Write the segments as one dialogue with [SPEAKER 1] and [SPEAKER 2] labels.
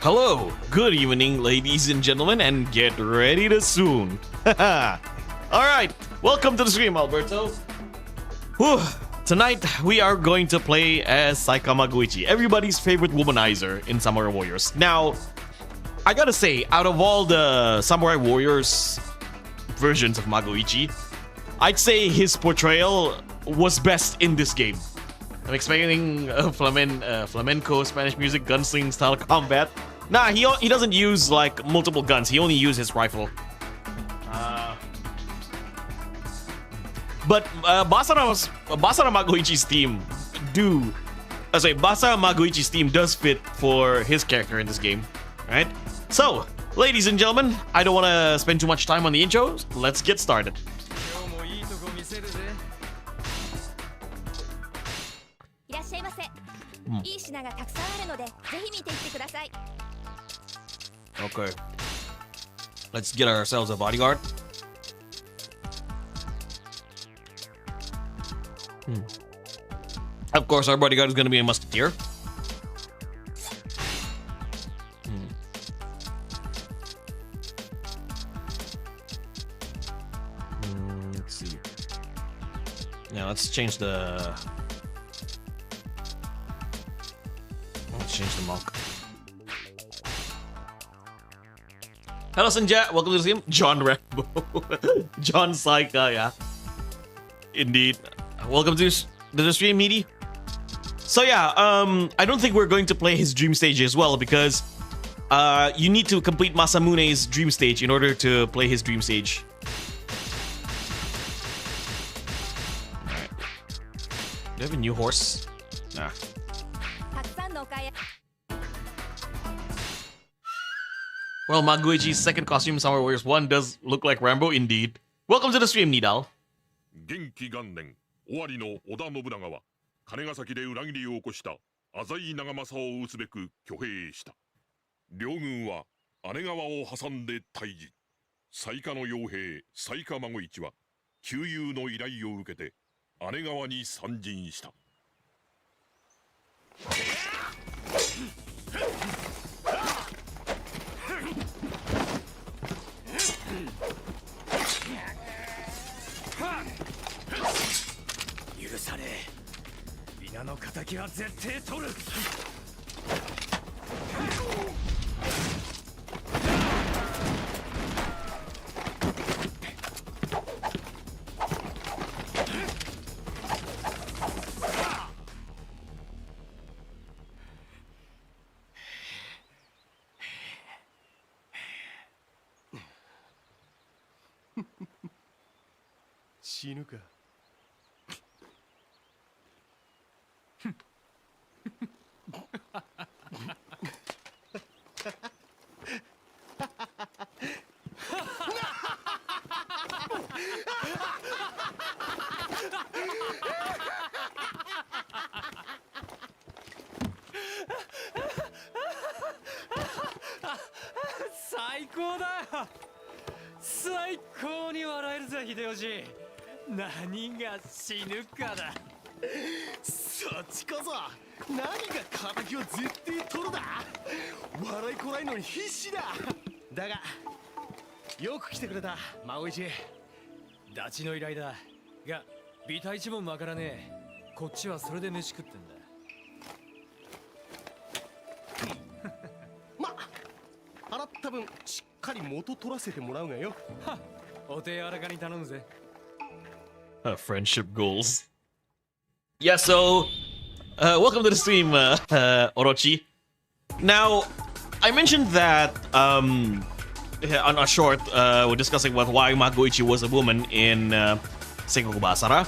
[SPEAKER 1] Hello, good evening, ladies and gentlemen, and get ready to swoon. Alright, welcome to the stream, Alberto. Whew. Tonight, we are going to play as Saika Magoichi, everybody's favorite womanizer in Samurai Warriors. Now, I gotta say, out of all the Samurai Warriors versions of Magoichi, I'd say his portrayal was best in this game. I'm expecting flamenco, Spanish music, gunsling style combat. Nah, he doesn't use like multiple guns. He only uses his rifle. But Basara Magoichi's theme Basara Magoichi's theme does fit for his character in this game, right? So, ladies and gentlemen, I don't want to spend too much time on the intros. Let's get started. Okay. Let's get ourselves a bodyguard. Of course, our bodyguard is going to be a musketeer. Let's see. Now let's change the monk. Hello, Sanjay. Welcome to the stream. John Rambo. John Saika, yeah. Indeed. Welcome to the stream, Meaty. So yeah, I don't think we're going to play his dream stage as well because you need to complete Masamune's dream stage in order to play his dream stage. Alright. Do you have a new horse? Nah. Well, Magoichi's second costume in Samurai Warriors 1 does look like Rambo indeed. Welcome to the stream, Nidal.
[SPEAKER 2] 元気元年終わりの織田信長は金ヶ崎で裏切りを起こした浅井長政を討つべく挙兵した。両軍は姉川を挟んで対峙。雑賀の傭兵雑賀孫一は旧友の依頼を受けて姉川に参陣した。
[SPEAKER 3] 許さねえ。皆の敵は絶対取る。死ぬか。最高だよ。最高に笑えるぜ秀吉。何が死ぬかだ。そっちこそ何が敵を絶対取るだ。笑いこらえるのに必死だ。だがよく来てくれた孫一。ダチの依頼だがビタ一文もわからねえ。こっちはそれで飯食ってんだ。ま払った分しっかり元取らせてもらうがよ。はお手柔らかに頼むぜ。
[SPEAKER 1] Friendship goals. Yeah, so welcome to the stream, Orochi. Now, I mentioned that on a short, we're discussing about why Magoichi was a woman in Sengoku Basara.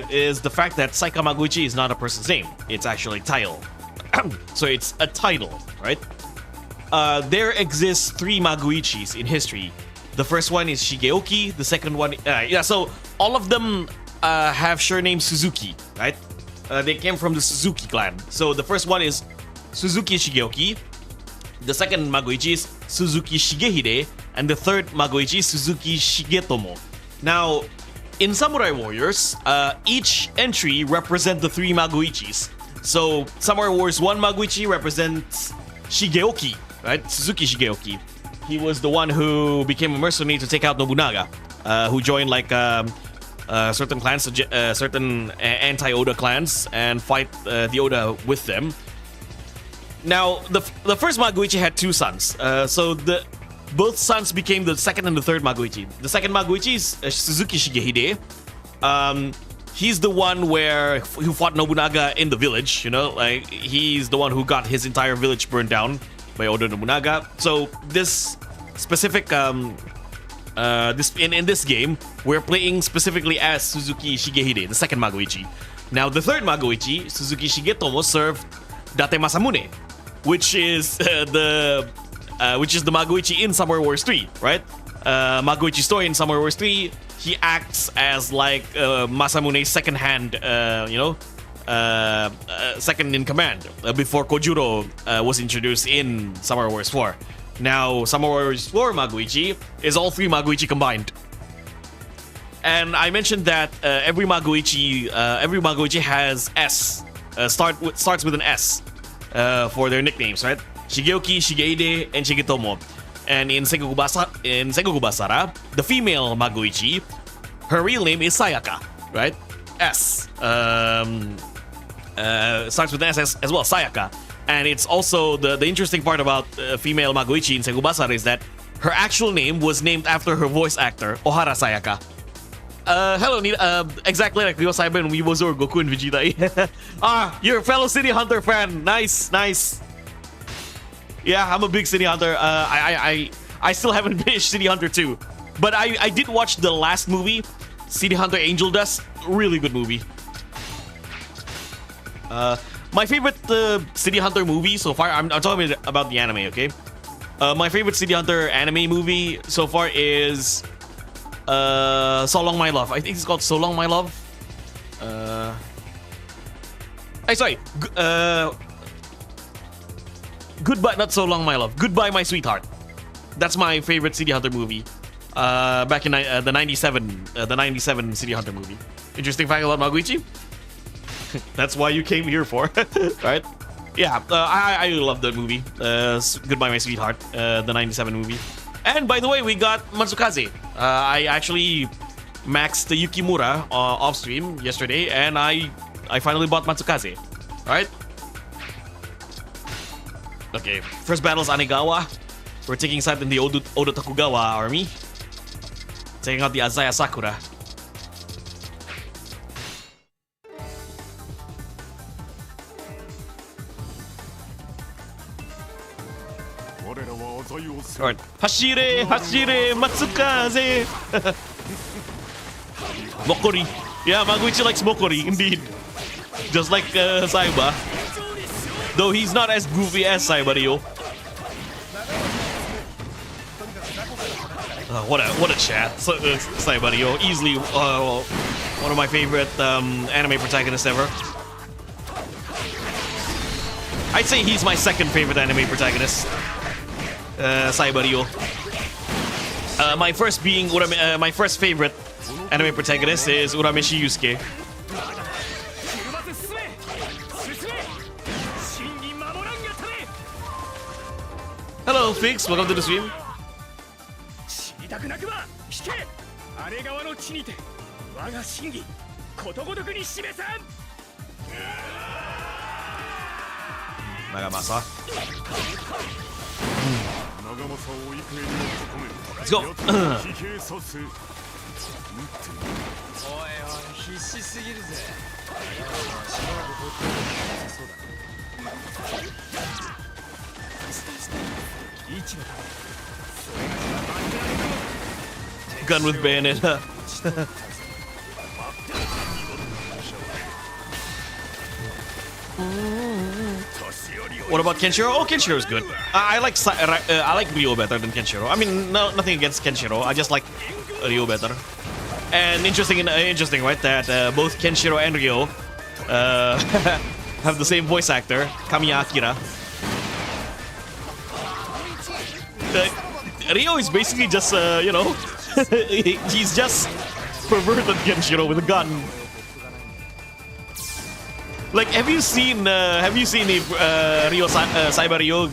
[SPEAKER 1] Is the fact that Saika Magoichi is not a person's name; it's actually a title. So it's a title, right? There exists 3 Magoichis in history. The first one is Shigeoki. The second one, so all of them have surname Suzuki, right? They came from the Suzuki clan. So the first one is Suzuki Shigeoki. The second Magoichi is Suzuki Shigehide. And the third Magoichi is Suzuki Shigetomo. Now, in Samurai Warriors, each entry represents the 3 Magoichis. So Samurai Warriors 1 Magoichi represents Shigeoki, right? Suzuki Shigeoki. He was the one who became a mercenary to take out Nobunaga, who joined like certain clans, certain anti-Oda clans, and fight the Oda with them. Now, the first Magoichi had two sons, so both sons became the second and the third Magoichi. The second Magoichi is Suzuki Shigehide. He's the one who fought Nobunaga in the village. You know, like he's the one who got his entire village burned down by Oda Nobunaga. So this specific in this game, we're playing specifically as Suzuki Shigehide, the second Magoichi. Now, the third Magoichi, Suzuki Shigetomo, served Date Masamune, which is the Magoichi in Samurai Wars 3, right? Magoichi story in Samurai Wars 3, he acts as like Masamune's second hand, second in command before Kojuro was introduced in Samurai Wars 4. Now, Samurai Wars 4 Magoichi is all three Magoichi combined. And I mentioned that every Magoichi has S, starts with an S for their nicknames, right? Shigeoki, Shigehide, and Shigetomo. And in Sengoku Basara, the female Magoichi, her real name is Sayaka, right? S. Starts with an S as well, Sayaka. And it's also the interesting part about female Magoichi in Sengoku Basara is that her actual name was named after her voice actor, Ohara Sayaka. Hello, Nina. Exactly like Ryo Saiba and Weebozo, Goku and Vegeta. You're a fellow City Hunter fan. Nice. Yeah, I'm a big City Hunter. I still haven't finished City Hunter 2. But I did watch the last movie, City Hunter Angel Dust. Really good movie. My favorite City Hunter movie so far, I'm talking about the anime, okay? My favorite City Hunter anime movie so far is So Long My Love. I think it's called So Long My Love. Goodbye, not So Long My Love. Goodbye My Sweetheart. That's my favorite City Hunter movie. Back in the 97 City Hunter movie. Interesting fact about Magoichi. That's why you came here for, right? Yeah, I love that movie. Goodbye My Sweetheart, the 97 movie. And by the way, we got Matsukaze. I actually maxed the Yukimura off stream yesterday, and I finally bought Matsukaze. Alright? Okay, first battle is Anegawa. We're taking side in the Oda Tokugawa army. Taking out the Azaya Sakura. Alright. Hashire Matsukaze. Mokori. Yeah, Magoichi likes Mokori, indeed. Just like Saiba. Though he's not as goofy as Saiba Ryo. What a chat. Saiba Ryo. Easily one of my favorite anime protagonists ever. I'd say he's my second favorite anime protagonist. Saiba Ryo. My first favorite anime protagonist is Urameshi Yusuke. Hello, Fix. Welcome to the stream. Nagamasa. Let's go. Gun with Bayonetta. What about Kenshiro? Oh, Kenshiro is good. I like Ryo better than Kenshiro. I mean, nothing against Kenshiro. I just like Ryo better. And interesting, right? That both Kenshiro and Ryo have the same voice actor, Kamiya Akira. Ryo is basically just, he's just perverted Kenshiro with a gun. Like, have you seen if Ryo Saiba Ryo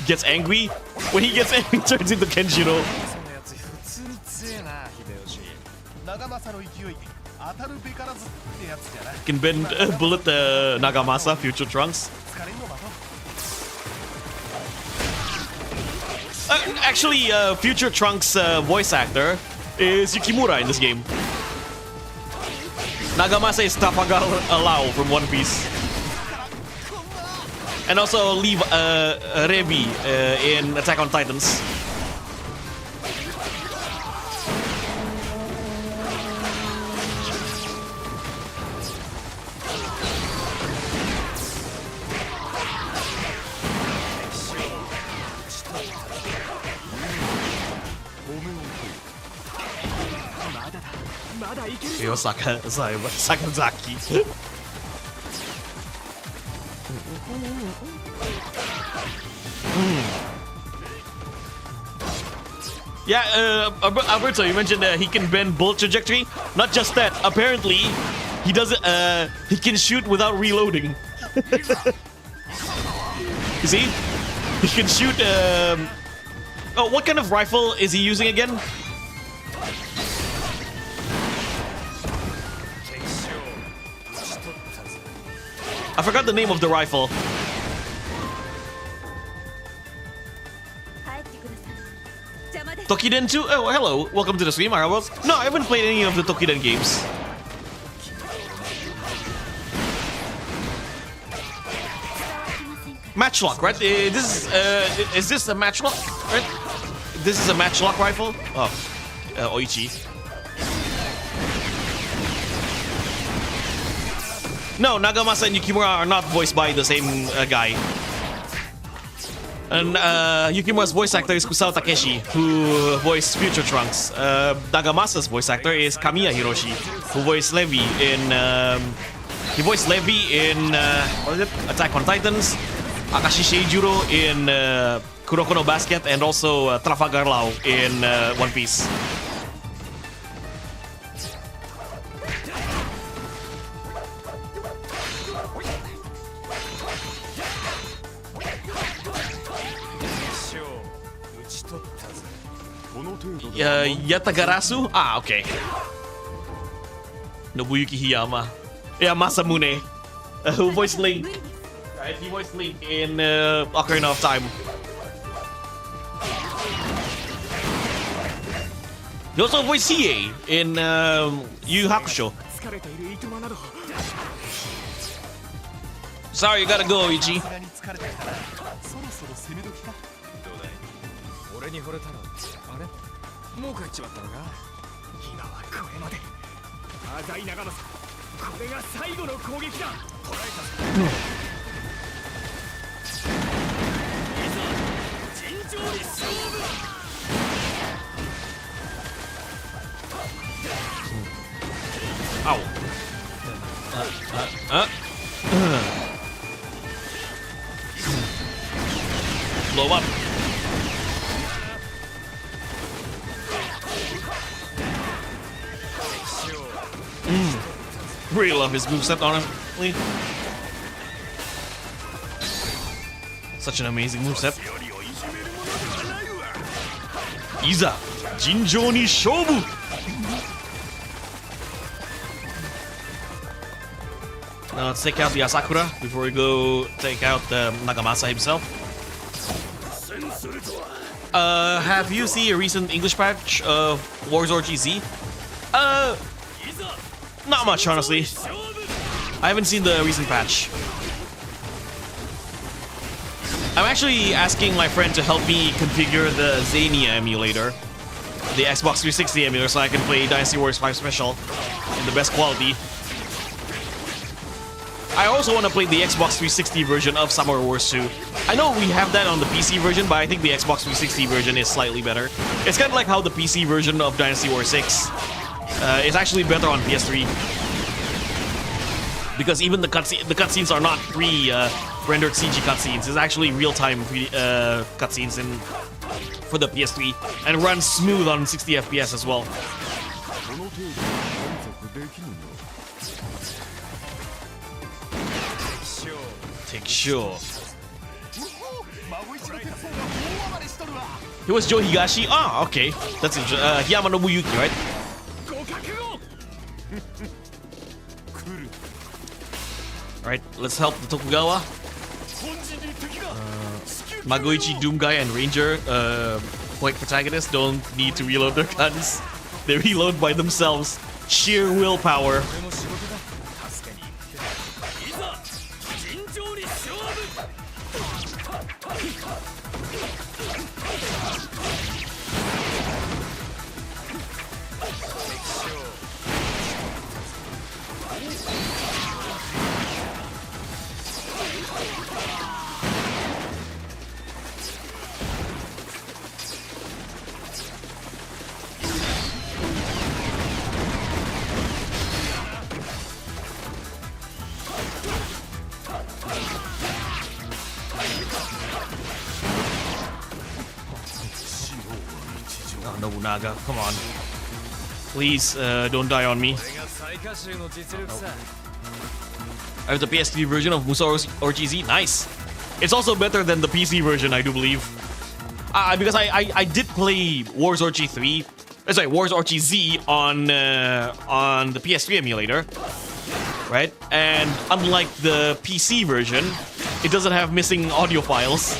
[SPEAKER 1] gets angry. When he gets angry, he turns into Kenshiro.
[SPEAKER 3] そのやつ普通に強えな秀吉長政の勢い当たるべからずってやつじゃな
[SPEAKER 1] Can bend bullet Nagamasa, future Trunks.
[SPEAKER 3] 疲れんのまと
[SPEAKER 1] Actually, future Trunks voice actor is Yukimura in this game. Nagamasa is Trafalgar Law from One Piece. And also leave Rebi in Attack on Titans. Yo, Sakazaki. Yeah, Alberto, you mentioned he can bend bullet trajectory. Not just that, apparently he does it. He can shoot without reloading. You see, he can shoot. Oh, what kind of rifle is he using again? I forgot the name of the rifle. Tokiden 2? Oh, hello. Welcome to the stream, Arabos. No, I haven't played any of the Tokiden games. Matchlock, right? Is this a matchlock? Right? This is a matchlock rifle? Oh, Oichi. No, Nagamasa and Yukimura are not voiced by the same guy. And Yukimura's voice actor is Kusao Takeshi, who voiced Future Trunks. Nagamasa's voice actor is Kamiya Hiroshi, who voiced Levi in what is it? Attack on Titans, Akashi Sheijuro in Kuroko no Basket, and also Trafalgar Law in One Piece. Yatagarasu? Ah, okay. Nobuyuki Hiyama. Yeah, Masamune. Who voiced Link? Right, he voiced Link in Ocarina of Time. He also voiced CA in Yu Yu Hakusho. Sorry, you gotta go, Ichi.
[SPEAKER 3] 俺に惚れたのあれもう帰っちまったのか今はこれまで浅い長政これが最後の攻撃だ捕らえたいざ尋常に勝負だ
[SPEAKER 1] Ow. Blow up. Really love his moveset, honestly. Such an amazing moveset. Iza, Jinjou ni Shobu! Now let's take out the Asakura before we go take out Nagamasa himself. Have you seen a recent English patch of Warzone GZ? Not much, honestly. I haven't seen the recent patch. I'm actually asking my friend to help me configure the Xania emulator, the Xbox 360 emulator, so I can play Dynasty Warriors 5 Special in the best quality. I also want to play the Xbox 360 version of Samurai Wars 2. I know we have that on the PC version, but I think the Xbox 360 version is slightly better. It's kind of like how the PC version of Dynasty Warriors 6 is actually better on PS3. Because even the cutscenes are not pre-rendered CG cutscenes. It's actually real-time cutscenes for the PS3 and runs smooth on 60 FPS as well. Take sure. He was Joe Higashi? Ah, okay. That's interesting. Hiyama Nobuyuki, right? Alright, let's help the Tokugawa. Magoichi, Doom Guy, and Ranger, point protagonists, don't need to reload their guns. They reload by themselves. Sheer willpower. Oh, Nobunaga, come on. Please, don't die on me. I have the PS3 version of Musou Orochi Z. Nice. It's also better than the PC version, I do believe. Because I did play Wars Orochi 3. Sorry, Wars Orochi Z on the PS3 emulator, right? And unlike the PC version, it doesn't have missing audio files.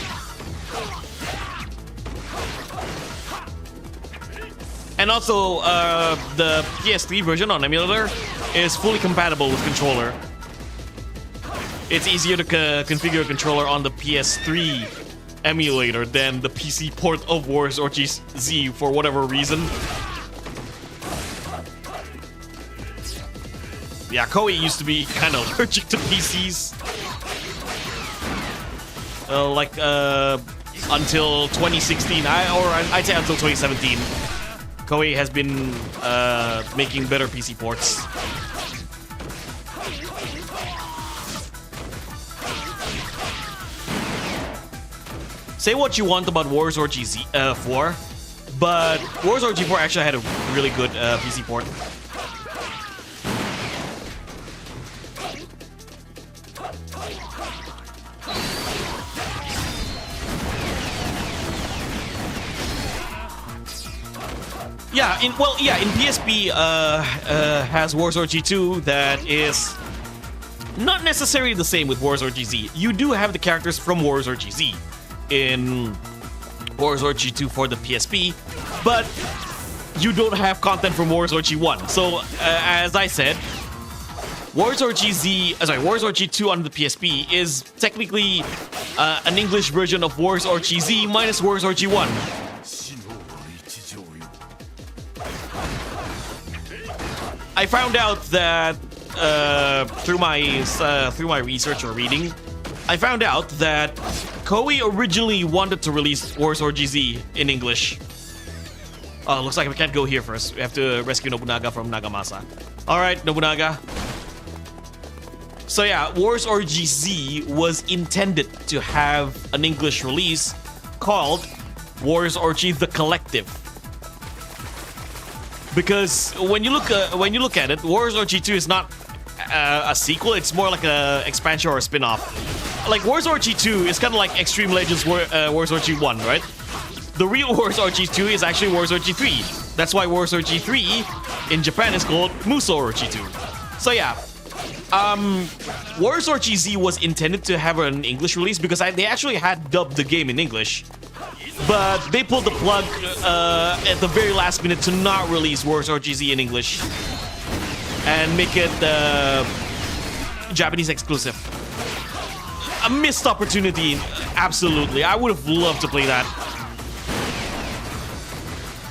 [SPEAKER 1] And also, the PS3 version on emulator is fully compatible with controller. It's easier to configure a controller on the PS3 emulator than the PC port of Wars Orochi Z for whatever reason. Yeah, Koei used to be kind of allergic to PCs. Until 2016, I'd say until 2017. Koei has been making better PC ports. Say what you want about Wars Orochi 4, but Wars Orochi 4 actually had a really good PC port. Yeah, in PSP has Wars Orochi 2 that is not necessarily the same with Wars Orochi Z. You do have the characters from Wars Orochi Z in Wars Orochi 2 for the PSP, but you don't have content from Wars Orochi 1. So, as I said, Wars Orochi 2 on the PSP is technically an English version of Wars Orochi Z minus Wars Orochi 1. I found out that through my research or reading, I found out that Koei originally wanted to release Wars Orochi Z in English. Oh, looks like we can't go here first. We have to rescue Nobunaga from Nagamasa. Alright, Nobunaga. So yeah, Wars Orochi Z was intended to have an English release called Wars Orochi The Collective. Because when you look at it, Wars Orochi 2 is not a sequel, it's more like an expansion or a spin-off. Like, Wars Orochi 2 is kind of like Extreme Legends Wars Orochi 1, right? The real Wars Orochi 2 is actually Wars Orochi 3. That's why Wars Orochi 3 in Japan is called Musou Orochi 2. So yeah, Wars Orochi Z was intended to have an English release because they actually had dubbed the game in English. But they pulled the plug at the very last minute to not release Wars Orochi Z in English and make it Japanese exclusive. A missed opportunity, absolutely. I would have loved to play that.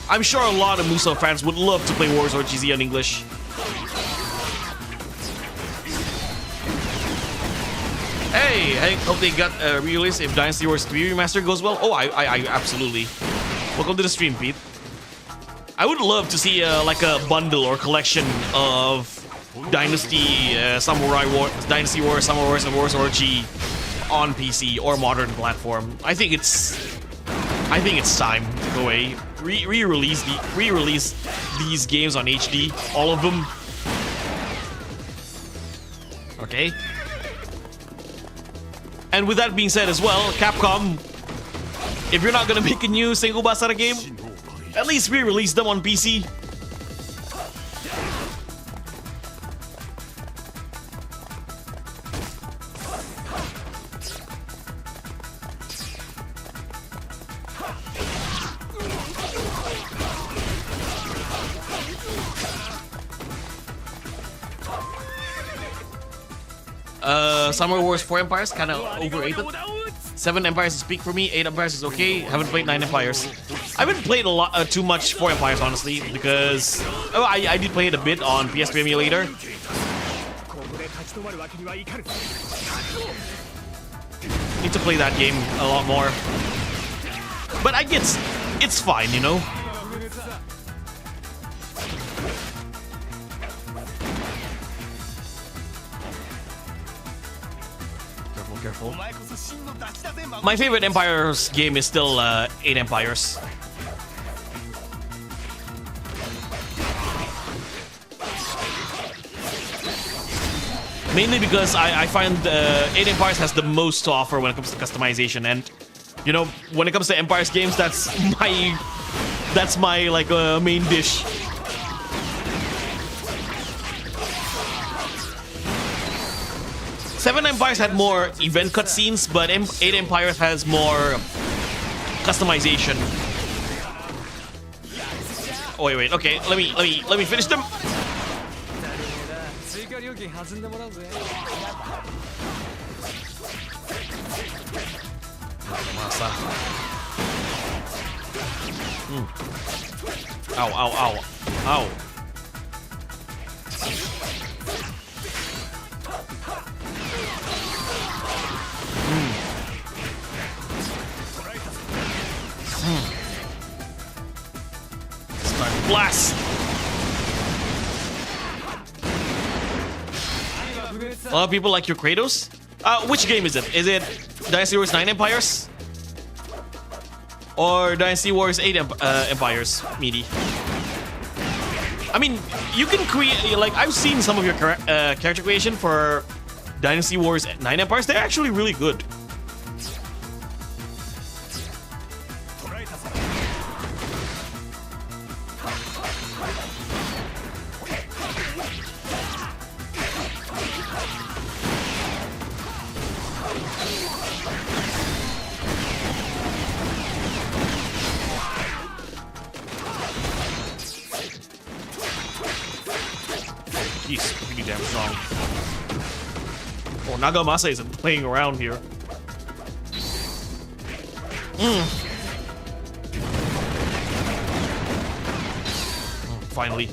[SPEAKER 1] I'm sure a lot of Musou fans would love to play Wars Orochi Z in English. Hey, I hope they got re-release if Dynasty Wars 3 Remastered goes well. Oh, I absolutely. Welcome to the stream, Pete. I would love to see like a bundle or collection of Dynasty Dynasty Wars, Samurai Wars, and Wars Orochi on PC or modern platform. I think it's time to go away. Re-release these games on HD, all of them. And with that being said as well, Capcom, if you're not gonna make a new Sengoku Basara game, at least re-release them on PC. Samurai Wars 4 Empires kind of overrated. 7 Empires is peak for me. 8 Empires is okay. Haven't played 9 Empires. I haven't played a lot, too much 4 Empires honestly, because I did play it a bit on PS3 emulator. Need to play that game a lot more. But I guess it's fine, you know. Careful. My favorite Empires game is still 8 Empires. Mainly because I find 8 Empires has the most to offer when it comes to customization, and you know, when it comes to Empires games, that's my like main dish. Seven Empires had more event cutscenes, but 8 Empires has more customization. Oh wait, okay, let me finish them. Ow, ow, ow, ow. Start blast. A lot of people like your Kratos. Which game is it? Is it Dynasty Wars 9 Empires? Or Dynasty Wars 8 Empires, meaty? I mean, you can create, like, I've seen some of your character creation for Dynasty Wars 9 Empires. They're actually really good. He's pretty damn strong. Oh, Nagamasa isn't playing around here. Finally.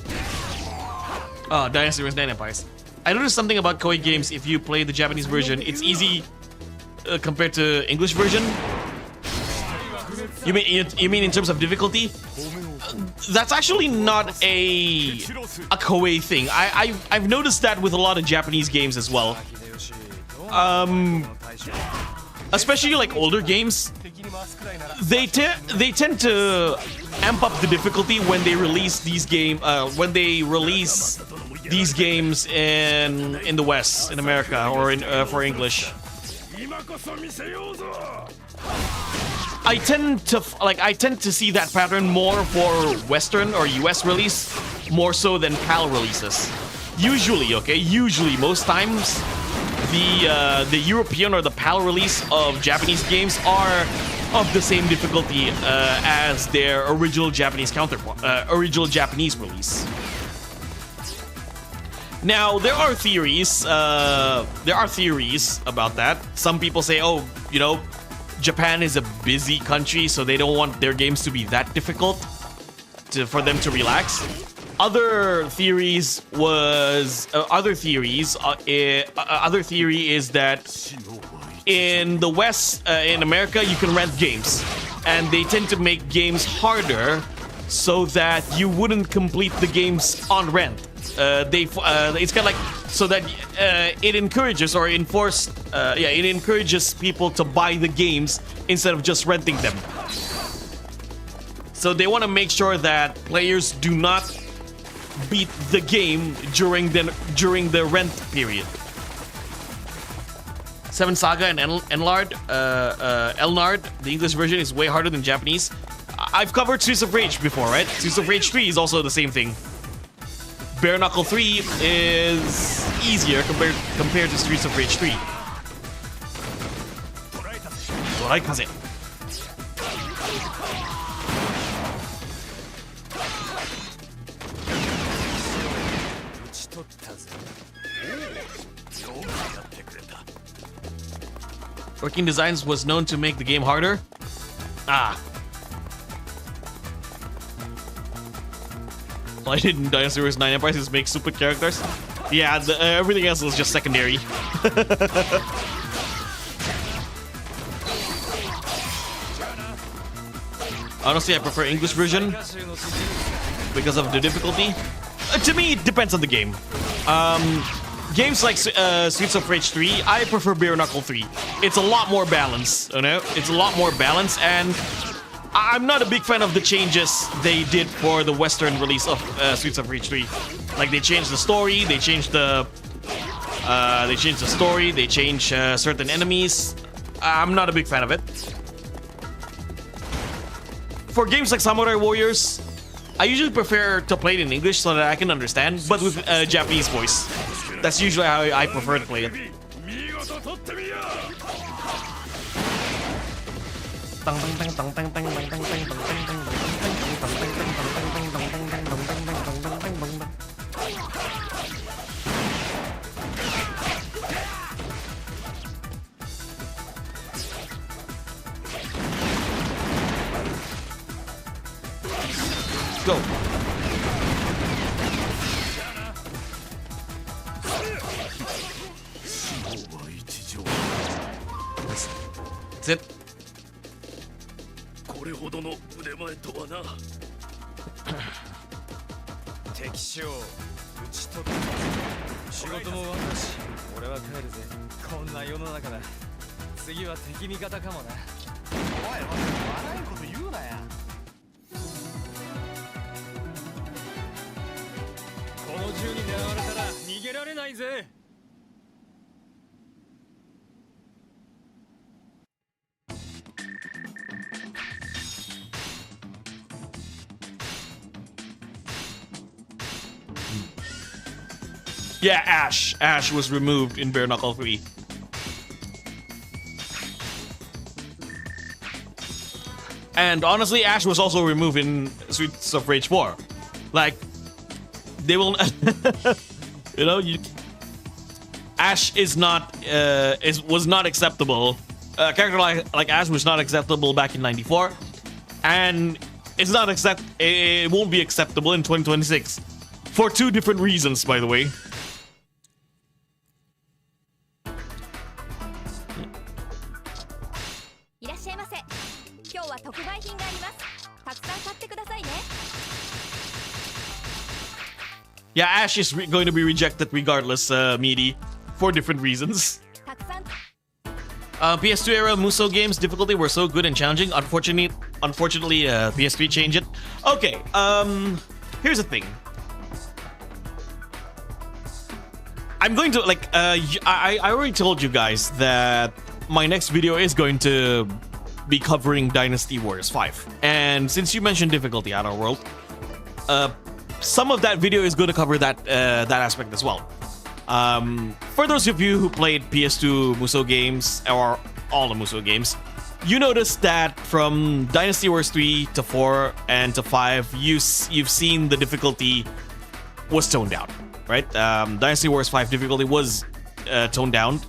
[SPEAKER 1] Dynasty Wars 9 Empires. I noticed something about Koei games. If you play the Japanese version, it's easy compared to English version. You mean in terms of difficulty? That's actually not a Koei thing. I've noticed that with a lot of Japanese games as well. Especially like older games, they tend to amp up the difficulty when they release these games in the West, in America, or for English. I tend to see that pattern more for Western or US release, more so than PAL releases. Usually, most times, the European or the PAL release of Japanese games are of the same difficulty as their original Japanese release. Now, there are theories about that. Some people say, oh, you know, Japan is a busy country, so they don't want their games to be that difficult for them to relax. Other theory is that in the West, in America, you can rent games, and they tend to make games harder so that you wouldn't complete the games on rent. It's kind of like so that it encourages people to buy the games instead of just renting them. So they want to make sure that players do not beat the game during the rent period. Seven Saga and Elnard, the English version is way harder than Japanese. I've covered Streets of Rage before, right? Streets of Rage 3 is also the same thing. Bare Knuckle 3 is easier compared to Streets of Rage 3. Toraikaze. Working Designs was known to make the game harder. I didn't Dynasty Warriors 9 Empires is make stupid characters. Yeah, everything else was just secondary. Honestly, I prefer English version because of the difficulty. To me, it depends on the game. Games like Streets of Rage 3, I prefer Bare Knuckle 3. It's a lot more balanced, you know? It's a lot more balanced, and I'm not a big fan of the changes they did for the Western release of Streets of Rage 3. Like, they changed the story, they changed the story, they changed certain enemies. I'm not a big fan of it. For games like Samurai Warriors, I usually prefer to play it in English so that I can understand, but with Japanese voice. That's usually how I prefer to play it. Go. That's it.
[SPEAKER 3] これほどの腕前とはな。敵将討ち取った。仕事も終わったし、俺は帰るぜ。こんな世の中だ。次は敵味方かもな。おい、笑いこと言うなや。この銃に狙われたら逃げられないぜ。
[SPEAKER 1] Yeah, Ash. Ash was removed in Bare Knuckle 3. And honestly, Ash was also removed in Streets of Rage 4. Like, they will, you know, Ash is not, was not acceptable. A character like Ash was not acceptable back in '94, and it won't be acceptable in 2026 for two different reasons, by the way. Yeah, Ash is going to be rejected regardless, Meaty, for different reasons. PS2 era Musou games difficulty were so good and challenging. Unfortunately, PS3 changed it. Okay, here's the thing. I'm going to, like, I already told you guys that my next video is going to be covering Dynasty Warriors 5. And since you mentioned difficulty, Outer World, some of that video is going to cover that that aspect as well. For those of you who played PS2 Musou games, or all the Musou games, you noticed that from Dynasty Wars 3 to 4 and to 5, you've seen the difficulty was toned down, right? Dynasty Wars 5 difficulty was toned down.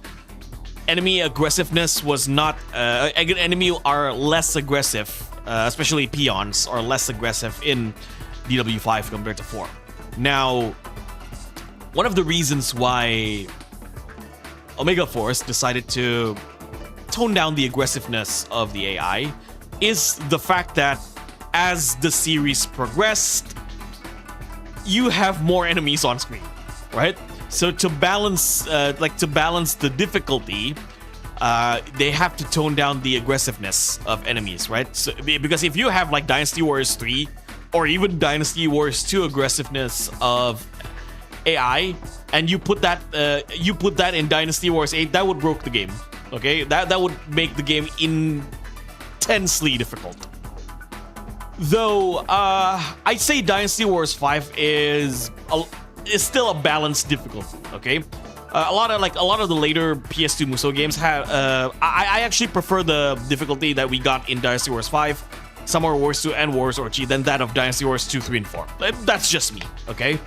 [SPEAKER 1] Enemy aggressiveness was not... enemy are less aggressive, especially peons are less aggressive in DW5 compared to 4. Now, one of the reasons why Omega Force decided to tone down the aggressiveness of the AI is the fact that as the series progressed, you have more enemies on screen, right? So to balance, the difficulty, they have to tone down the aggressiveness of enemies, right? So, because if you have like Dynasty Warriors 3 or even Dynasty Warriors 2 aggressiveness of AI, and you put that in Dynasty Wars 8, that would broke the game. Okay, that would make the game intensely difficult. Though I'd say Dynasty Wars 5 is still a balanced difficulty. Okay, a lot of the later PS2 Musou games have. I actually prefer the difficulty that we got in Dynasty Wars 5, Samurai Wars 2, and Wars Orchi than that of Dynasty Wars 2, 3, and 4. That's just me. Okay,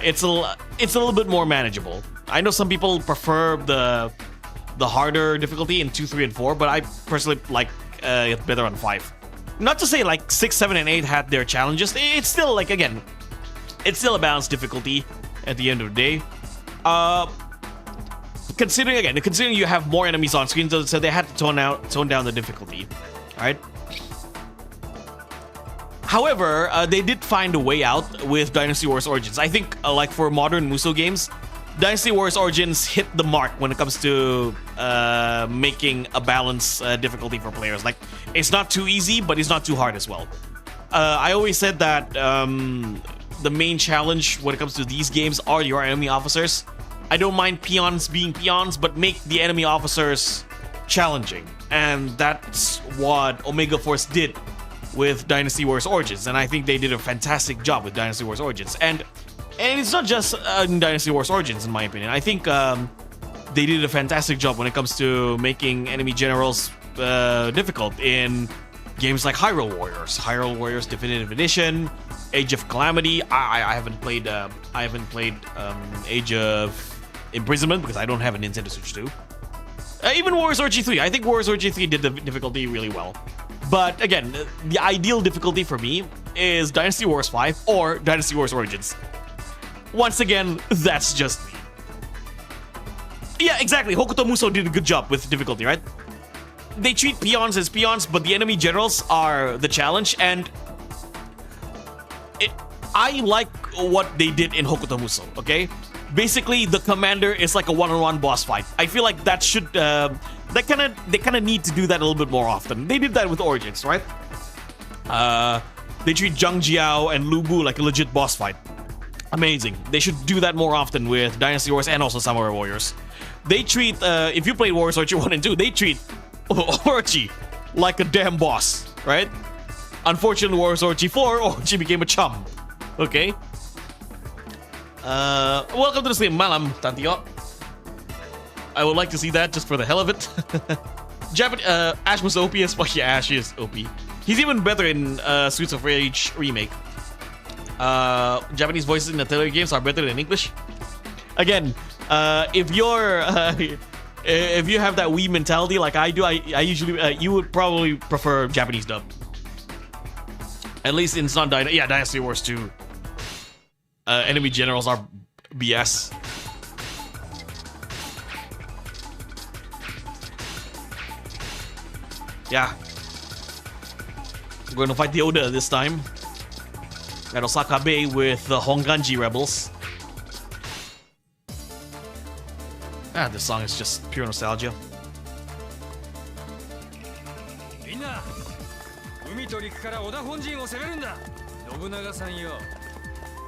[SPEAKER 1] it's a little bit more manageable. I know some people prefer the harder difficulty in 2, 3, and 4, but I personally like it better on 5. Not to say like 6, 7, and 8 had their challenges. It's still like, again, it's still a balanced difficulty at the end of the day. Considering you have more enemies on screen, so they had to tone down the difficulty. All right. However, they did find a way out with Dynasty Wars Origins. I think, like for modern Musou games, Dynasty Wars Origins hit the mark when it comes to making a balanced difficulty for players. Like, it's not too easy, but it's not too hard as well. I always said that the main challenge when it comes to these games are your enemy officers. I don't mind peons being peons, but make the enemy officers challenging. And that's what Omega Force did with Dynasty Wars Origins. And I think they did a fantastic job with Dynasty Wars Origins. And it's not just in Dynasty Wars Origins, in my opinion. I think they did a fantastic job when it comes to making enemy generals difficult in games like Hyrule Warriors Definitive Edition, Age of Calamity. I haven't played Age of Imprisonment because I don't have a Nintendo Switch 2. Even Warriors Orgy 3. I think Warriors Orgy 3 did the difficulty really well. But again, the ideal difficulty for me is Dynasty Wars 5 or Dynasty Wars Origins. Once again, that's just me. Yeah, exactly. Hokuto Musou did a good job with difficulty, right? They treat peons as peons, but the enemy generals are the challenge, and I like what they did in Hokuto Musou, okay? Basically, the commander is like a one-on-one boss fight. I feel like that should, they kind of need to do that a little bit more often. They did that with Origins, right? They treat Zhang Jiao and Lu Bu like a legit boss fight. Amazing. They should do that more often with Dynasty Wars and also Samurai Warriors. They treat, if you played Warriors Orchi 1 and 2, they treat Orchi like a damn boss, right? Unfortunately, Warriors Orchi 4, Orchi became a chum. Okay? Welcome to the stream, Malam Tantio. I would like to see that just for the hell of it. Ash was OP as fuck. Yeah, Ash is OP. He's even better in Streets of Rage Remake. Japanese voices in the Atelier games are better than English. Again, if you're if you have that Wii mentality like I do, I usually you would probably prefer Japanese dub. At least it's not Dynasty Wars 2. Enemy generals are BS. Yeah. We're going to fight the Oda this time. At Osaka Bay with the Honganji rebels. This song is just pure nostalgia.
[SPEAKER 3] みんな、海と陸から織田本陣を攻めるんだ。信長さんよ。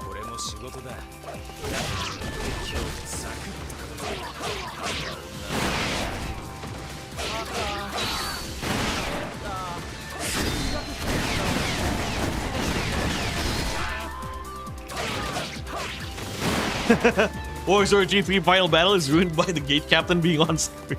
[SPEAKER 3] これも仕事だ。今日サクッと。
[SPEAKER 1] Warriors Orgy 3 final battle is ruined by the gate captain being on screen.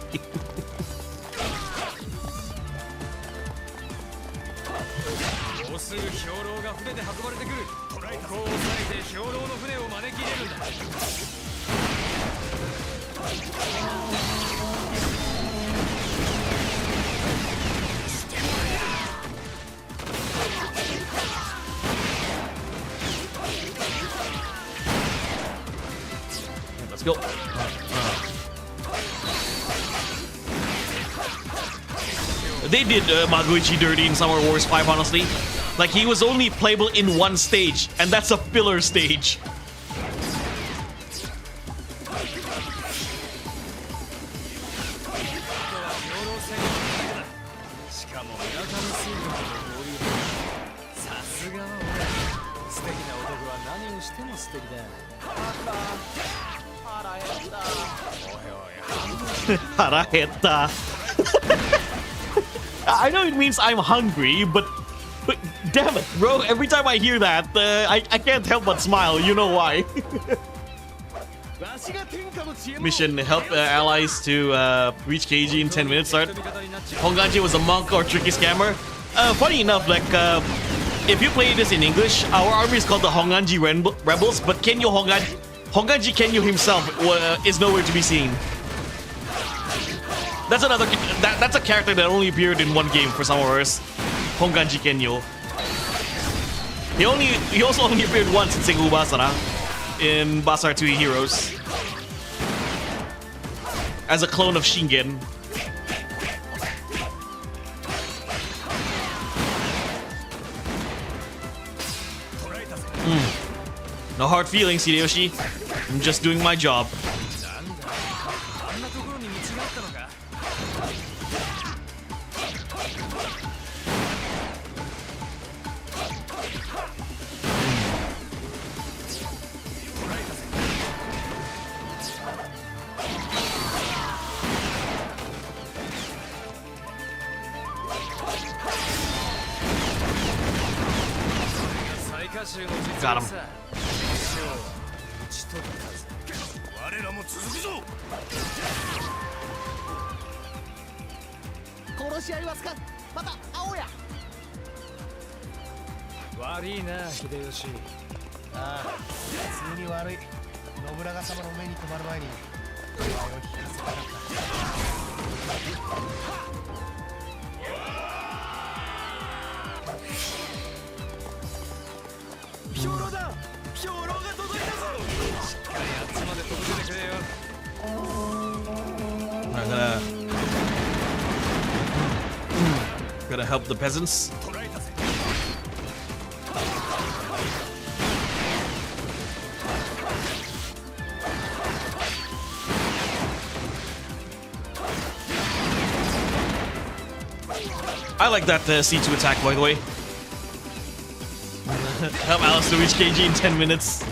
[SPEAKER 1] Let's go. They did Magoichi dirty in Summer Wars 5, honestly. Like, he was only playable in one stage, and that's a filler stage. Haraheta. I know it means I'm hungry, but damn it, bro. Every time I hear that, I can't help but smile. You know why? Mission: help allies to reach Keiji in 10 minutes. Start. Honganji was a monk or tricky scammer. Funny enough, like if you play this in English, our army is called the Honganji Rebels, but Honganji Kenyo himself is nowhere to be seen. That's another. That's a character that only appeared in one game for Summerverse. Honganji Kenyo. He also only appeared once in Sengoku Basara in Basara 2 Heroes as a clone of Shingen. No hard feelings, Hideyoshi. I'm just doing my job. Got him. Gonna help the peasants. I like that C2 attack, by the way. Help Alice to reach KG in 10 minutes.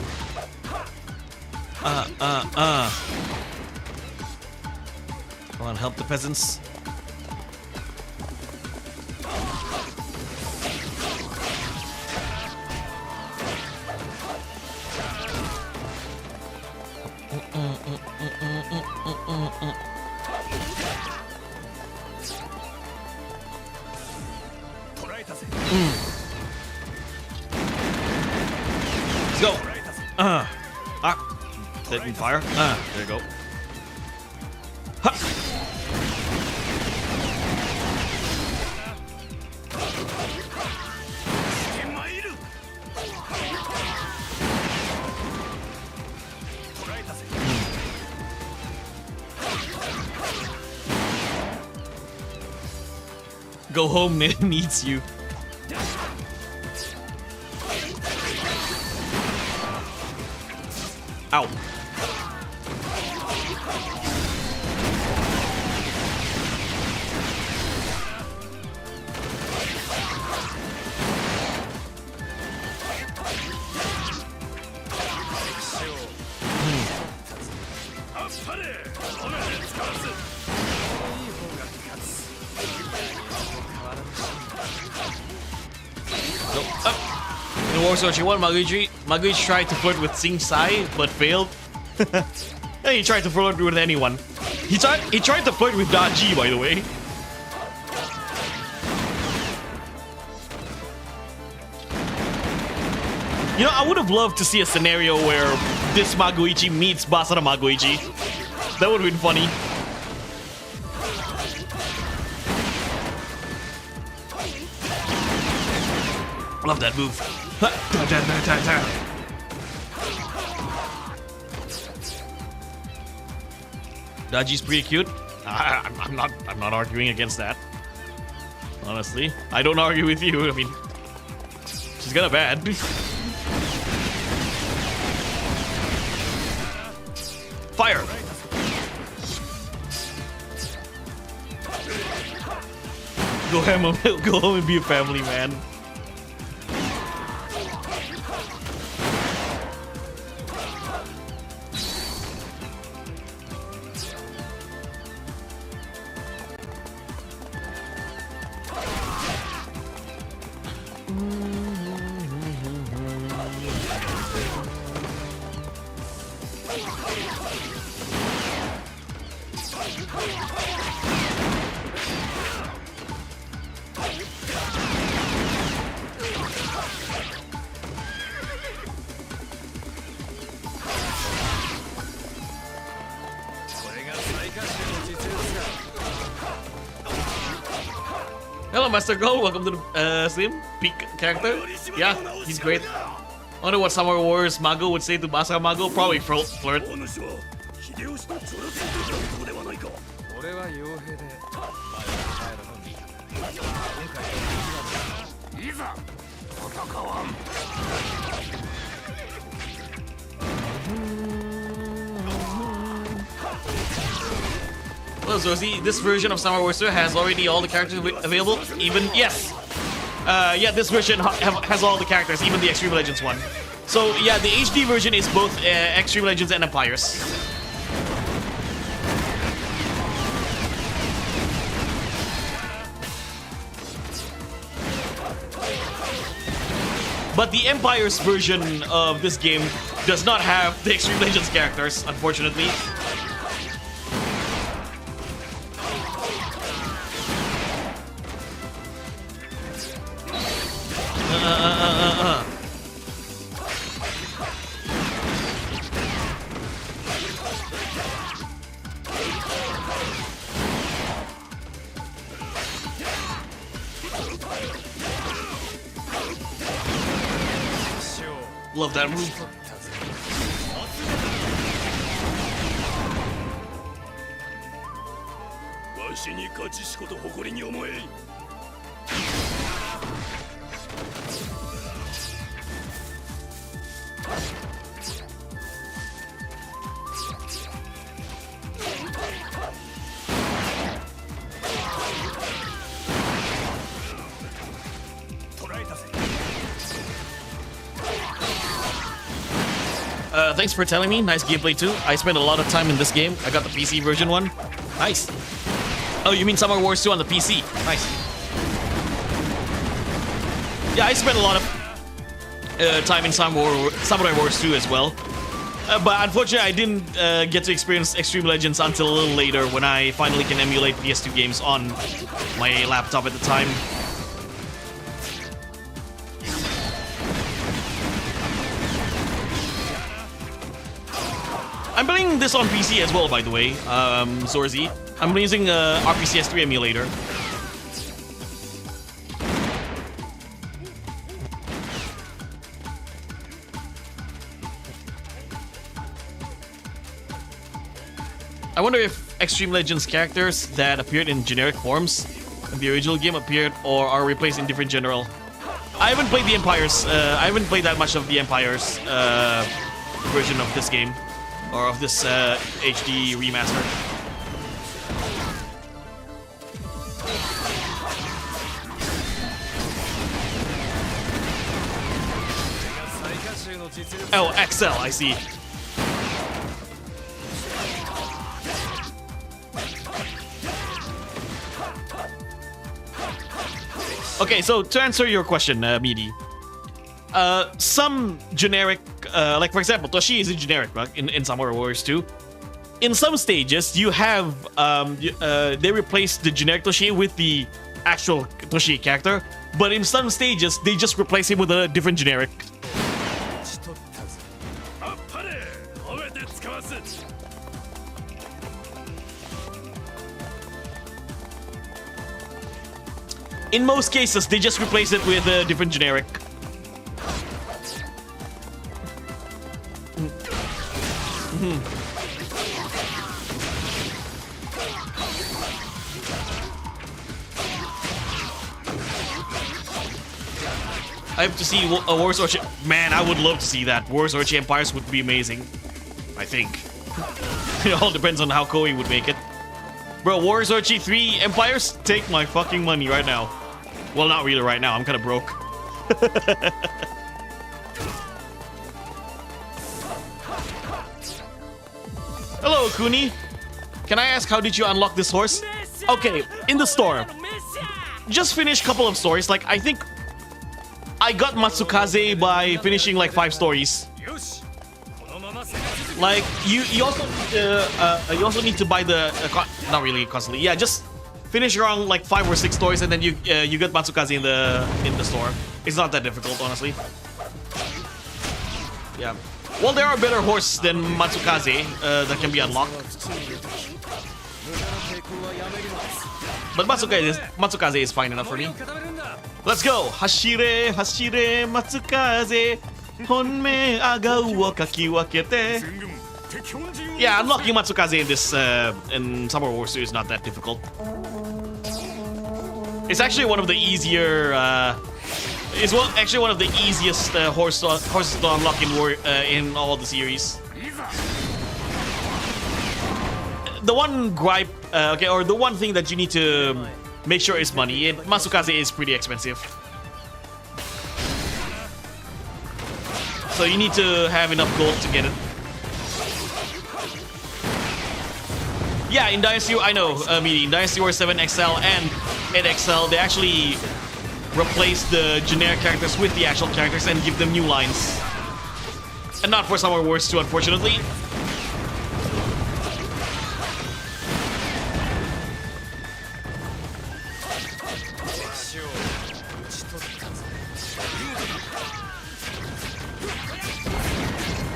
[SPEAKER 1] Come on, help the peasants. Let's go. Didn't fire. There you go. Ha. Go home, needs you. Ow. In War Sochi 1, Magoichi tried to flirt with Sing Sai, but failed. He tried to flirt with anyone. He tried to flirt with Daji, by the way. You know, I would have loved to see a scenario where this Magoichi meets Basara Magoichi. That would have been funny. Love that move. Daji's pretty cute. I'm not arguing against that. Honestly, I don't argue with you. I mean, she's kind of bad. Fire! Go home and be a family man. Master Gold. Welcome to the stream. Peak character. Yeah, he's great. I wonder what Samurai Warriors Mago would say to Saika Mago. Probably flirt.
[SPEAKER 3] 俺は傭兵で前はお前らの味方今回はいざ戦わん
[SPEAKER 1] Well, Zorzy, this version of Samurai Warriors has already all the characters available. Even yes, yeah, this version has all the characters, even the Extreme Legends one. So yeah, the HD version is both Extreme Legends and Empires. But the Empires version of this game does not have the Extreme Legends characters, unfortunately. Love that move.
[SPEAKER 3] わしに勝ちしこと誇りに思え。
[SPEAKER 1] Thanks for telling me. Nice gameplay too. I spent a lot of time in this game. I got the PC version one. Nice. Oh, you mean Samurai Wars 2 on the PC? Nice. Yeah, I spent a lot of time in Samurai Wars 2 as well. But unfortunately, I didn't get to experience Extreme Legends until a little later when I finally can emulate PS2 games on my laptop at the time. I'm playing this on PC as well, by the way, Zorzy. I'm using RPCS3 emulator. I wonder if Extreme Legends characters that appeared in generic forms in the original game appeared or are replaced in different general. I haven't played the Empires. I haven't played that much of the Empires version of this game. Or of this HD remaster. Oh, XL, I see. Okay, so to answer your question, Midi. Some generic, like for example, Toshi is a generic, right? In Samurai Warriors 2. In some stages, you have, they replace the generic Toshi with the actual Toshi character. But in some stages, they just replace him with a different generic. In most cases, they just replace it with a different generic. I have to see a Wars Orchid. Man, I would love to see that. Wars Orchid Empires would be amazing. I think. It all depends on how Koei would make it. Bro, Wars Orchid 3 Empires? Take my fucking money right now. Well, not really right now. I'm kind of broke. Hello, Kuni. Can I ask, how did you unlock this horse? Okay, in the store. Just finished a couple of stories. Like, I think I got Matsukaze by finishing like 5 stories. Like, you also need to buy the not really constantly. Yeah, just finish around like 5 or 6 stories, and then you get Matsukaze in the store. It's not that difficult, honestly. Yeah. Well, there are better horses than Matsukaze that can be unlocked. But Matsukaze is fine enough for me. Let's go! Hashire, hashire, Matsukaze. Honme agau wo kakiwakete. Yeah, unlocking Matsukaze in this in Summer Wars 2 is not that difficult. It's actually one of the easier. Actually one of the easiest horses to unlock in all the series. The one gripe, or the one thing that you need to make sure is money. Matsukaze is pretty expensive, so you need to have enough gold to get it. Yeah, in Dynasty, I know. In Dynasty Wars 7 XL and 8 XL, they actually replace the generic characters with the actual characters and give them new lines. And not for Summer Wars 2, unfortunately.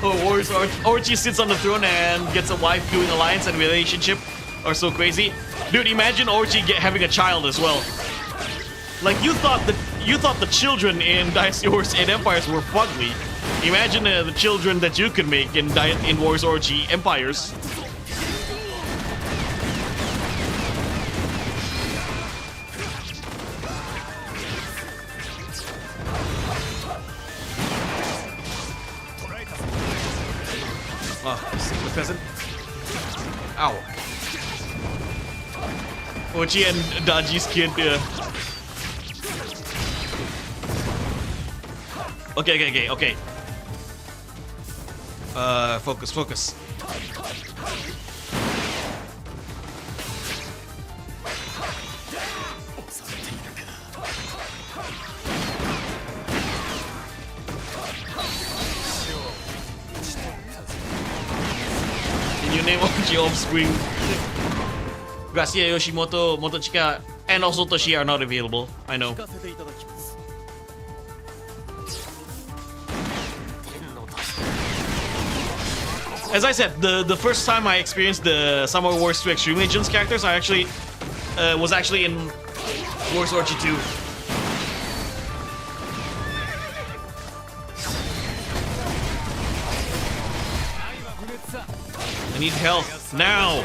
[SPEAKER 1] Oh, Warriors Orochi sits on the throne and gets a wife doing alliance and relationship are so crazy. Dude, imagine Orochi having a child as well. Like, you thought the children in Dynasty Wars 8 Empires were fugly. Imagine the children that you could make in Warriors Orochi Empires. Oh, the peasant. Ow. Ochi and Daji's kid. Okay. Focus. Can you name Ochi off-screen? Gracia, Yoshimoto, Motochika, and also Toshi are not available. I know. As I said, the first time I experienced the Summer Wars 2 Extreme Legends characters, I actually was actually in Warriors Orochi 2. I need health now.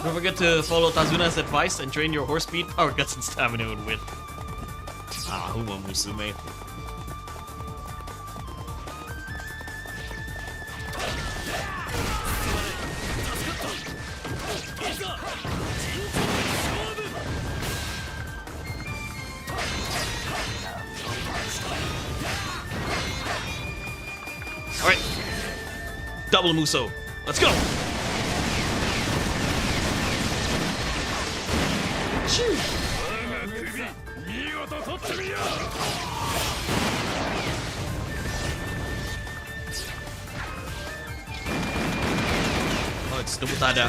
[SPEAKER 1] Don't forget to follow Tazuna's advice and train your horse speed, power, guts, and stamina would win. Ah, Huma Musume. Alright. Double Musou. Let's go! Oh, it's the Butada.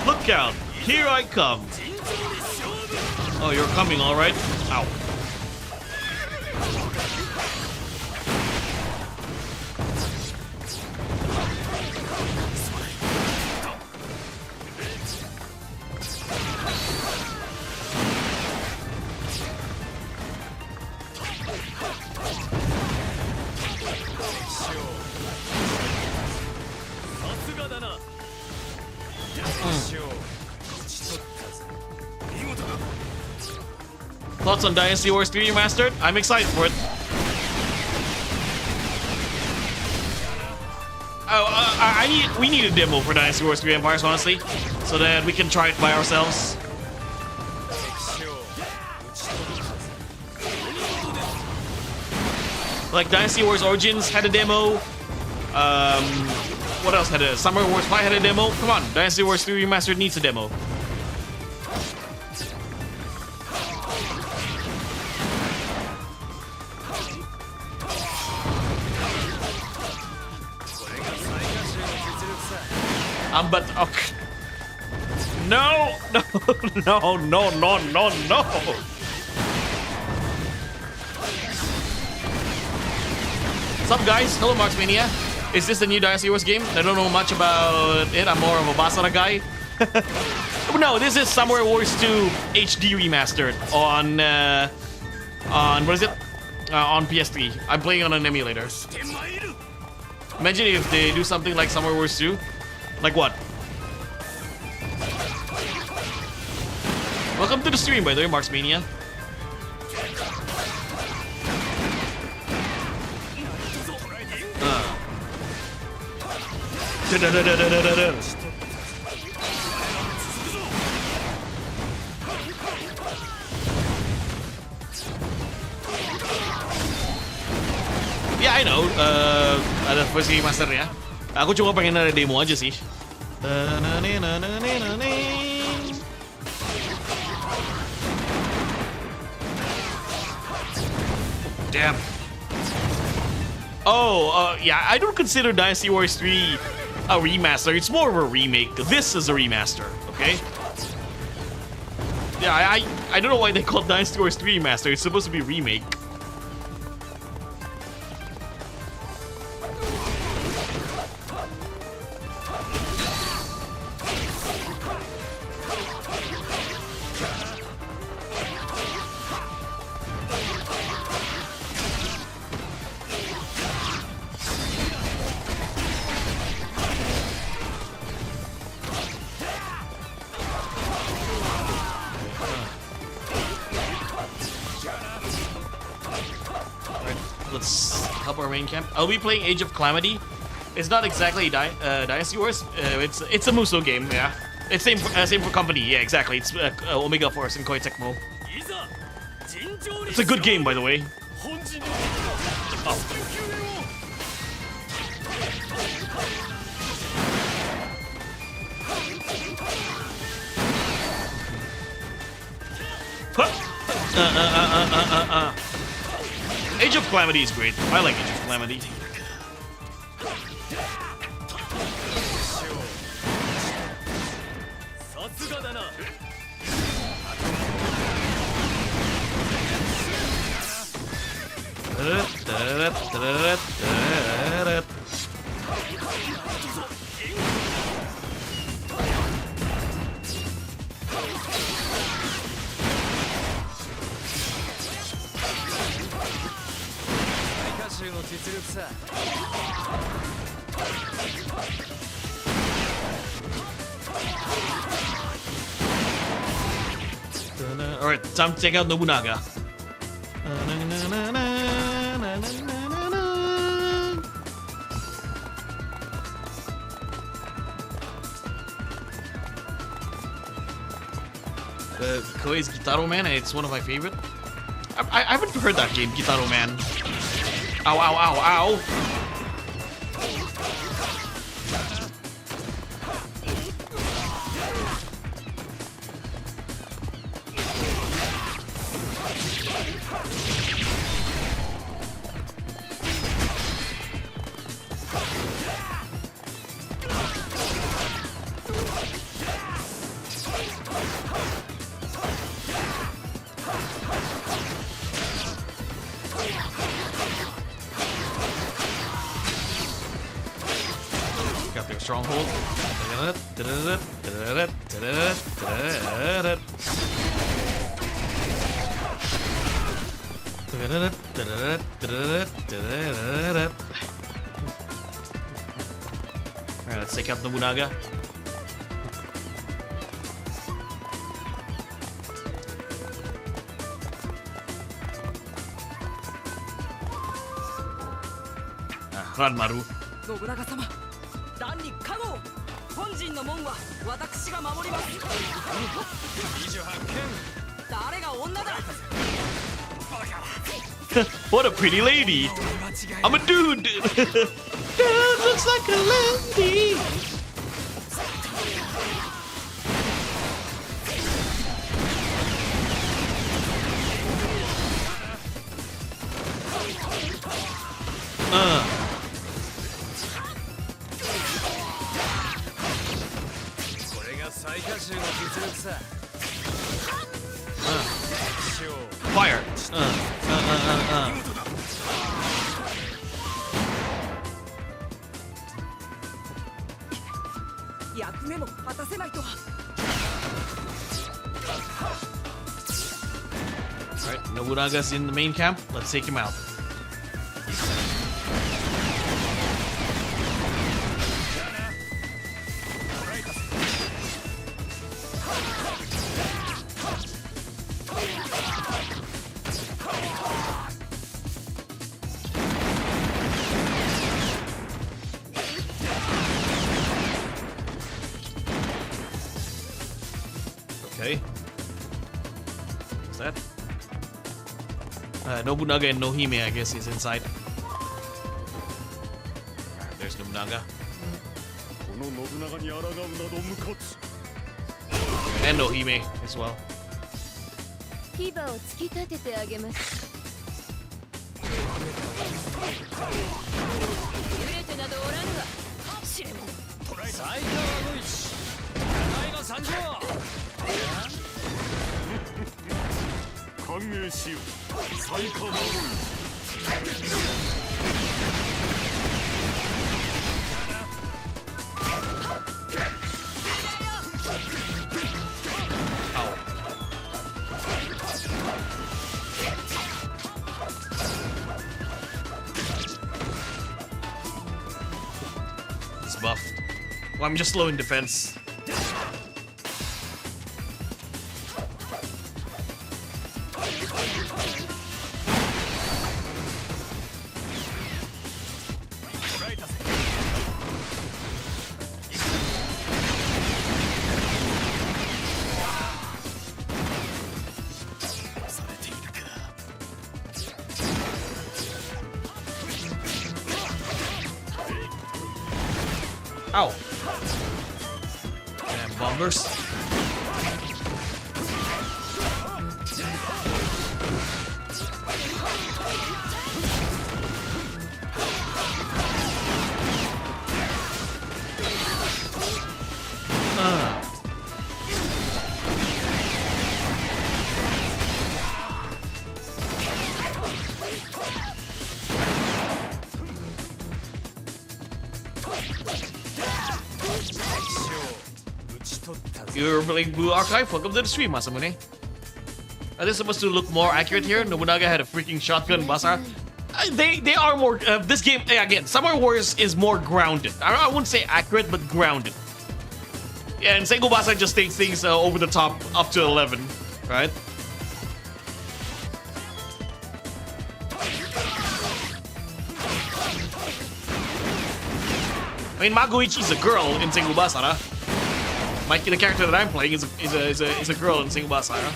[SPEAKER 1] Look out! Here I come! Oh, you're coming, alright? Ow. Thoughts on Dynasty Wars 3 Remastered? I'm excited for it. Oh, we need a demo for Dynasty Wars 3 Empires, honestly, so that we can try it by ourselves. Like Dynasty Wars Origins had a demo. What else had a Summer Wars 5 had a demo? Come on, Dynasty Wars 3 Remastered needs a demo. I'm but okay. No, no, no, no, no, no, no. What's up, guys? Hello, Marksmania. Is this the new Dynasty Wars game? I don't know much about it. I'm more of a Basara guy. No, this is Samurai Wars 2 HD remastered on what is it? On PS3. I'm playing on an emulator. Imagine if they do something like Samurai Wars 2. Like what? Welcome to the stream, by the way, Marksmania. Yeah, I know. Ada versi masternya. Aku cuma pengen ada demo aja sih. Damn. Oh, yeah, I don't consider Dynasty Wars 3 a remaster. It's more of a remake. This is a remaster, okay? Yeah, I don't know why they call Dynasty Wars 3 remaster. It's supposed to be remake. Let's help our main camp. I'll be playing Age of Calamity. It's not exactly Dynasty Wars. It's a Musou game. Yeah, it's same for company. Yeah, exactly. It's Omega Force and Koei Tecmo. It's a good game, by the way. Oh. Age of Calamity is great. I like Age of Calamity. Alright, time to take out Nobunaga. Koei's Gitaro Man, and it's one of my favorite. I haven't heard that game, Gitaro Man. Ow, ow, ow, ow. Got their stronghold. Alright, let's take out Nobunaga. Ranmaru.
[SPEAKER 4] 信長様、乱に加護。本陣の門は私が守ります。美女発見。誰が女だ。
[SPEAKER 1] What a pretty lady! I'm a dude! Dude looks like a lady!
[SPEAKER 3] 最下衆の実力さ
[SPEAKER 1] Fire.
[SPEAKER 4] 役目も果たせないと
[SPEAKER 1] Alright, Nobunaga's in the main camp. Let's take him out. Okay. What's that? Nobunaga and Nohime, I guess, is inside. Alright, there's Nobunaga.
[SPEAKER 3] この信長に抗うなど無骨
[SPEAKER 1] And Nohime as well.
[SPEAKER 5] 牙を突き立ててあげます。揺れてなどおらぬわ。試練
[SPEAKER 3] 捕らえたサイカマゴイチ互いの参上歓迎しようサイカマゴイチ
[SPEAKER 1] It's buffed. Well, I'm just low in defense. Ow. And bombers. You're playing Blue Archive? Welcome to the stream, Masamune. Are they supposed to look more accurate here? Nobunaga had a freaking shotgun, Basara. They are more... this game, again, Samurai Warriors is more grounded. I wouldn't say accurate, but grounded. Yeah, and Sengoku Basara just takes things over the top up to 11, right? I mean, Magoichi is a girl in Sengoku Basara. The character that I'm playing is a girl in Sengoku Basara.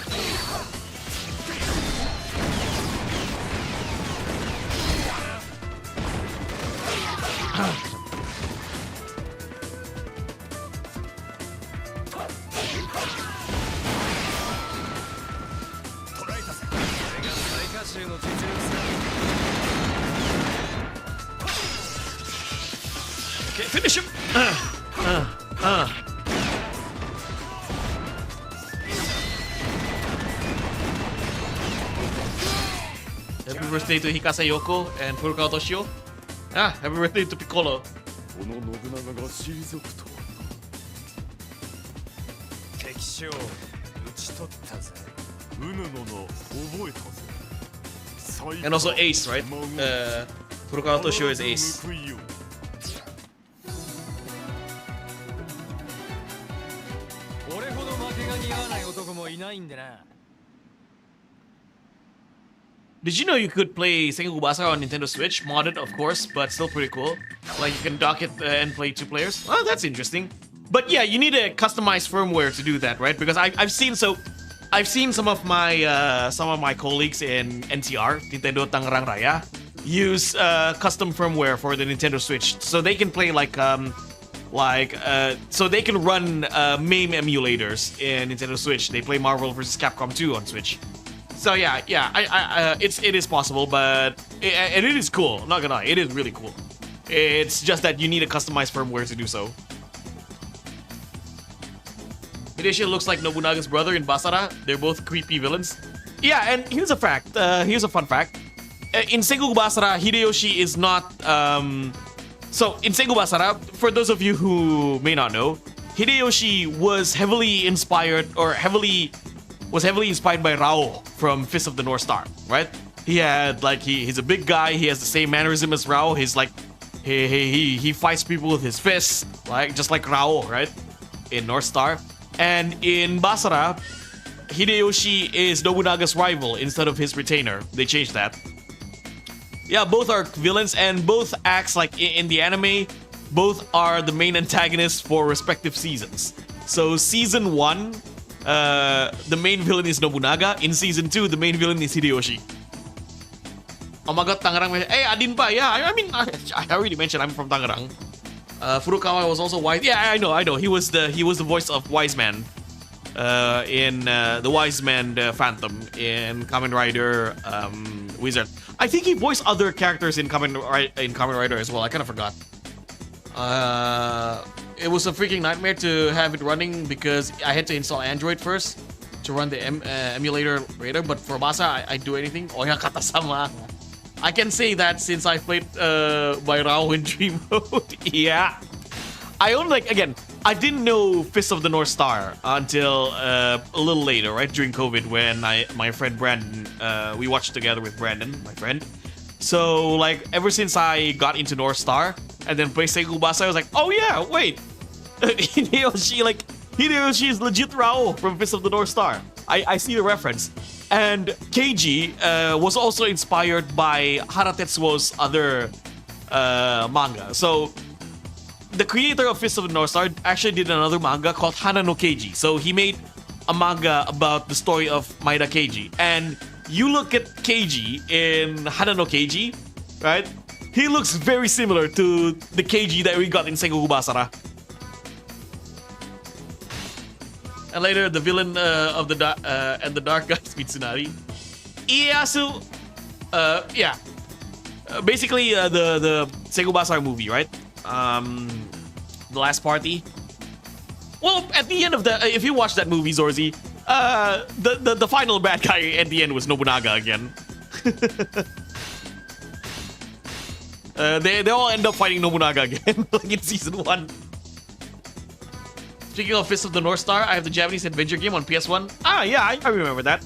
[SPEAKER 1] Okay, finish him! Happy birthday to Hikasa Yoko and Furukawa Toshio. Ah, happy birthday to Piccolo.
[SPEAKER 3] この信長が退くと敵将討ち取ったぜうぬのの覚えたぜ
[SPEAKER 1] And also Ace, right? Furukawa Toshio is Ace.
[SPEAKER 3] 俺ほど負けが似合わない男もいないんでな
[SPEAKER 1] Did you know you could play Sengoku Basara on Nintendo Switch? Modded, of course, but still pretty cool. Like, you can dock it and play 2 players. Oh, that's interesting. But yeah, you need a customized firmware to do that, right? Because I've seen some of my colleagues in NTR, Nintendo Tangerang Raya, use custom firmware for the Nintendo Switch, so they can play so they can run MAME emulators in Nintendo Switch. They play Marvel vs. Capcom 2 on Switch. So yeah, it is possible, but it is cool. I'm not gonna lie, it is really cool. It's just that you need a customized firmware to do so. Hideyoshi looks like Nobunaga's brother in Basara. They're both creepy villains. Yeah, and here's a fact. Here's a fun fact. In Sengoku Basara, Hideyoshi is not. So in Sengoku Basara, for those of you who may not know, Hideyoshi was heavily inspired by Rao from Fist of the North Star, right? He had like he's a big guy. He has the same mannerism as Rao. He's like he fights people with his fists, like just like Rao, right? In North Star. And in Basara, Hideyoshi is Nobunaga's rival instead of his retainer. They changed that. Yeah, both are villains and both acts like in the anime. Both are the main antagonists for respective seasons. So season 1, the main villain is Nobunaga. In season 2, the main villain is Hideyoshi. Oh my god, Tangerang. Hey, Adin pa. Yeah, I mean, I already mentioned I'm from Tangerang. Furukawa was also wise. Yeah, I know. He was the voice of Wise Man in the Wise Man Phantom in Kamen Rider Wizard. I think he voiced other characters in Kamen Rider as well. I kind of forgot. It was a freaking nightmare to have it running because I had to install Android first to run the emulator later. But for Basa, I do anything. Oh yeah, katasama. I can say that since I played by Rao in Dream Mode. Yeah. I only I didn't know Fist of the North Star until a little later, right? During COVID when my friend Brandon, we watched together with Brandon, my friend. So like ever since I got into North Star and then played Sengoku Basara, I was like, oh yeah, wait. Hideyoshi is legit Rao from Fist of the North Star. I see the reference. And Keiji was also inspired by Hara Tetsuo's other manga. So the creator of Fist of the North Star actually did another manga called Hana no Keiji. So he made a manga about the story of Maeda Keiji. And you look at Keiji in Hana no Keiji, right? He looks very similar to the Keiji that we got in Sengoku Basara. And later, the villain of the Dark Guys, Mitsunari. Ieyasu, yeah. Basically, the Sengoku Basara movie, right? The Last Party. Well, at the end of if you watch that movie, Zorzi, the final bad guy at the end was Nobunaga again. They all end up fighting Nobunaga again, like in season 1. Speaking of Fist of the North Star, I have the Japanese adventure game on PS1. Ah, yeah, I remember that.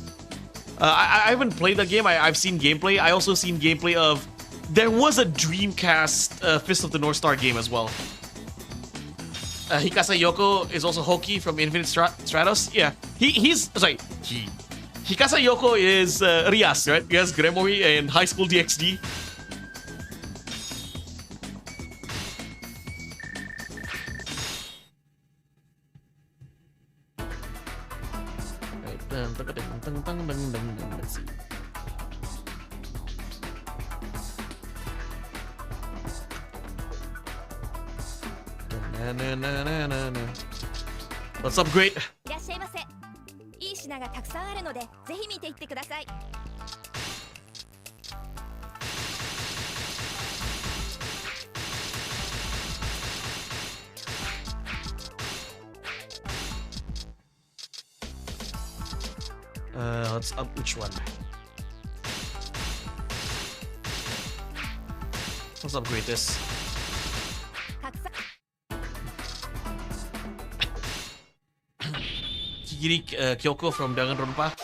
[SPEAKER 1] I haven't played that game. I've seen gameplay. I also seen gameplay of... There was a Dreamcast Fist of the North Star game as well. Hikasa Yoko is also Hoki from Infinite Stratos. Yeah, Hikasa Yoko is Rias, right? Rias Gremory in High School DxD. Let's see. Let's upgrade.
[SPEAKER 5] いらっしゃいませ。いい品がたくさんあるので、ぜひ見ていってください。
[SPEAKER 1] Let's up which one? Let's upgrade this.
[SPEAKER 5] たくさん
[SPEAKER 1] Kigiri Kyoko from Danganronpa.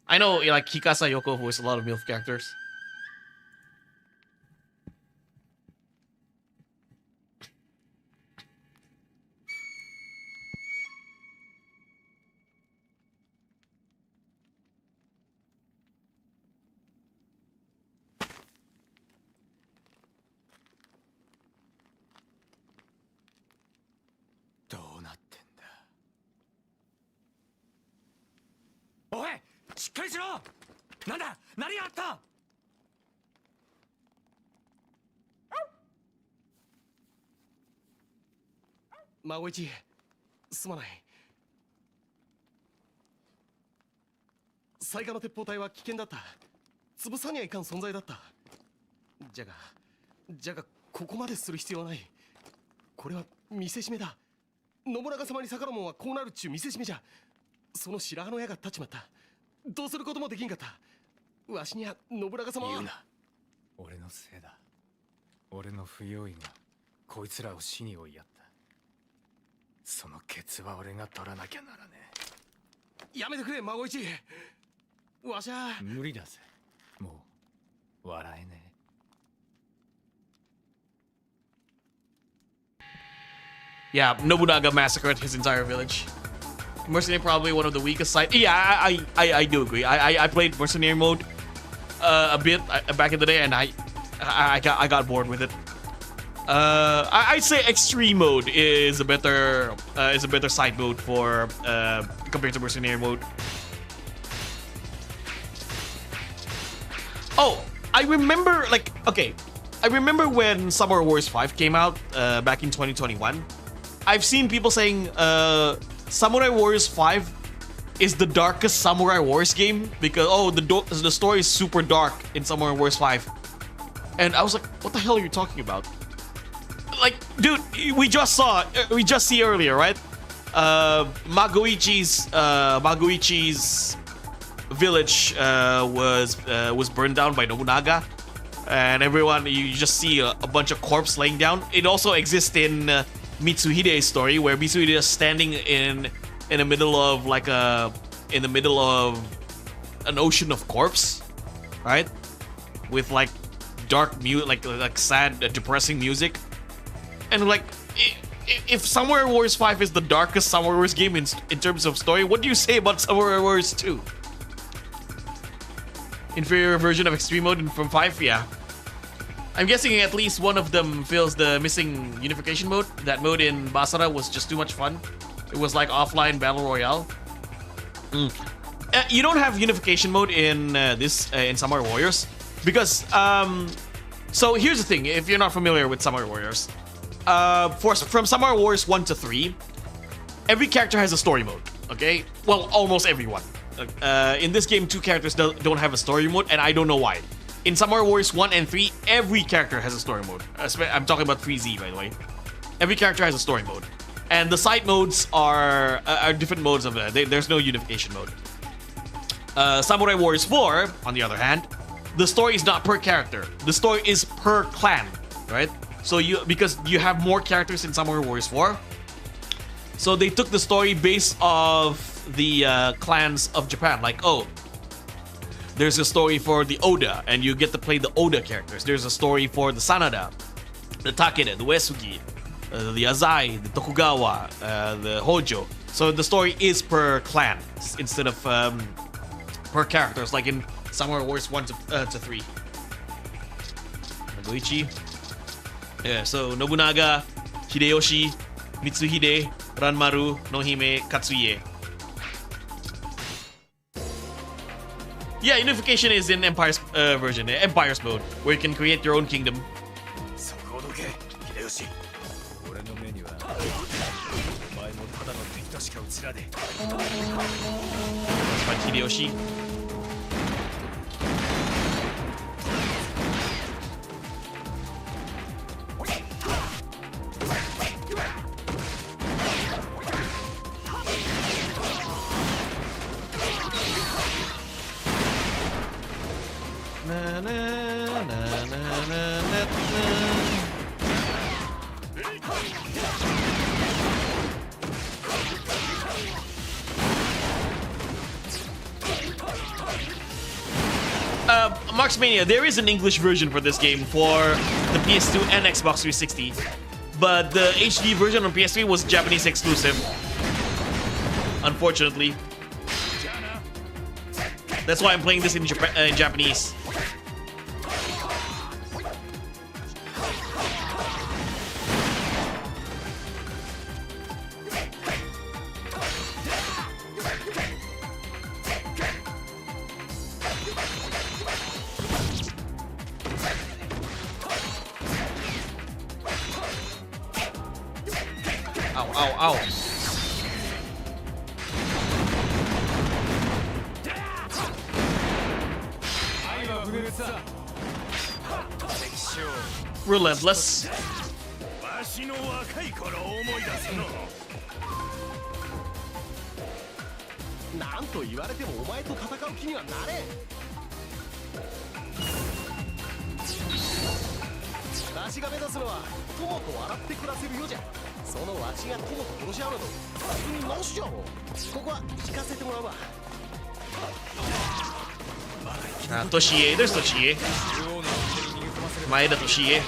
[SPEAKER 1] I know, like Hikasa Yoko voiced a lot of MILF characters.
[SPEAKER 3] Magoichi, すまない。サイカの鉄砲隊は危険だった。潰さにはいかん存在だった。じゃがここまでする必要はない。これは見せしめだ。信長様に逆らうもんはこうなるっちゅう見せしめじゃ。その白羽の矢が立っちまった。どうすることもできんかった。わしには信長様は。
[SPEAKER 6] 言うな。俺のせいだ。俺の不用意がこいつらを死に追いやった。そのケツは俺が取らなきゃならね
[SPEAKER 3] え。やめてくれ孫一。わしゃ
[SPEAKER 6] 無理だぜ。もう笑えねえ。
[SPEAKER 1] Yeah, Nobunaga massacred his entire village. Mercenary probably one of the weakest sides. Yeah, I do agree. I played mercenary mode a bit back in the day, and I got bored with it. I'd say extreme mode is a better side mode for compared to mercenary mode. Oh, I remember I remember when Samurai Wars 5 came out back in 2021. I've seen people saying Samurai Wars 5 is the darkest Samurai Wars game because the story is super dark in Samurai Wars 5. And I was like, what the hell are you talking about? Like, dude, we just see earlier, right? Magoichi's village was burned down by Nobunaga, and everyone, you just see a bunch of corpses laying down. It also exists in Mitsuhide's story, where Mitsuhide is standing in the middle of an ocean of corpse, right? With like dark music, like sad, depressing music, and like if Samurai Wars 5 is the darkest Samurai Wars game in terms of story, what do you say about Samurai Wars 2? Inferior version of extreme mode from 5, yeah. I'm guessing at least one of them fills the missing unification mode. That mode in Basara was just too much fun. It was like offline battle royale. You don't have unification mode in in Samurai Warriors because so here's the thing. If you're not familiar with Samurai Warriors, from Samurai Wars 1 to 3, every character has a story mode. Okay, well, almost everyone. In this game, 2 characters don't have a story mode, and I don't know why. In Samurai Wars 1 and 3, every character has a story mode. I'm talking about 3Z, by the way. Every character has a story mode. And the side modes are different modes of it. There's no unification mode. Samurai Wars 4, on the other hand, the story is not per character. The story is per clan, right? So because you have more characters in Samurai Wars 4, so they took the story based off the clans of Japan. Like, oh, there's a story for the Oda, and you get to play the Oda characters. There's a story for the Sanada, the Takeda, the Uesugi, the Azai, the Tokugawa, the Hojo. So the story is per clan instead of per characters, like in Samurai Wars 1 to 3. Magoichi. Yeah, so Nobunaga, Hideyoshi, Mitsuhide, Ranmaru, Nohime, Katsuie. Yeah, unification is in Empire's version, Empire's mode, where you can create your own kingdom. Fight Hideyoshi. Na, na, na, na, na, na, na. Marksmania, there is an English version for this game for the PS2 and Xbox 360, but the HD version on PS3 was Japanese exclusive, unfortunately. That's why I'm playing this in Japanese. Ow, ow, ow. Relentless.
[SPEAKER 3] なんと言われてもお前と戦う気にはなれん。わしが目指すのは友と笑って暮らせる世じゃ。そのわしが友と殺し合うなど普通になしじゃろ。ここは引かせてもらうわ。
[SPEAKER 1] Toshie, there's Toshie. Maeda Toshie.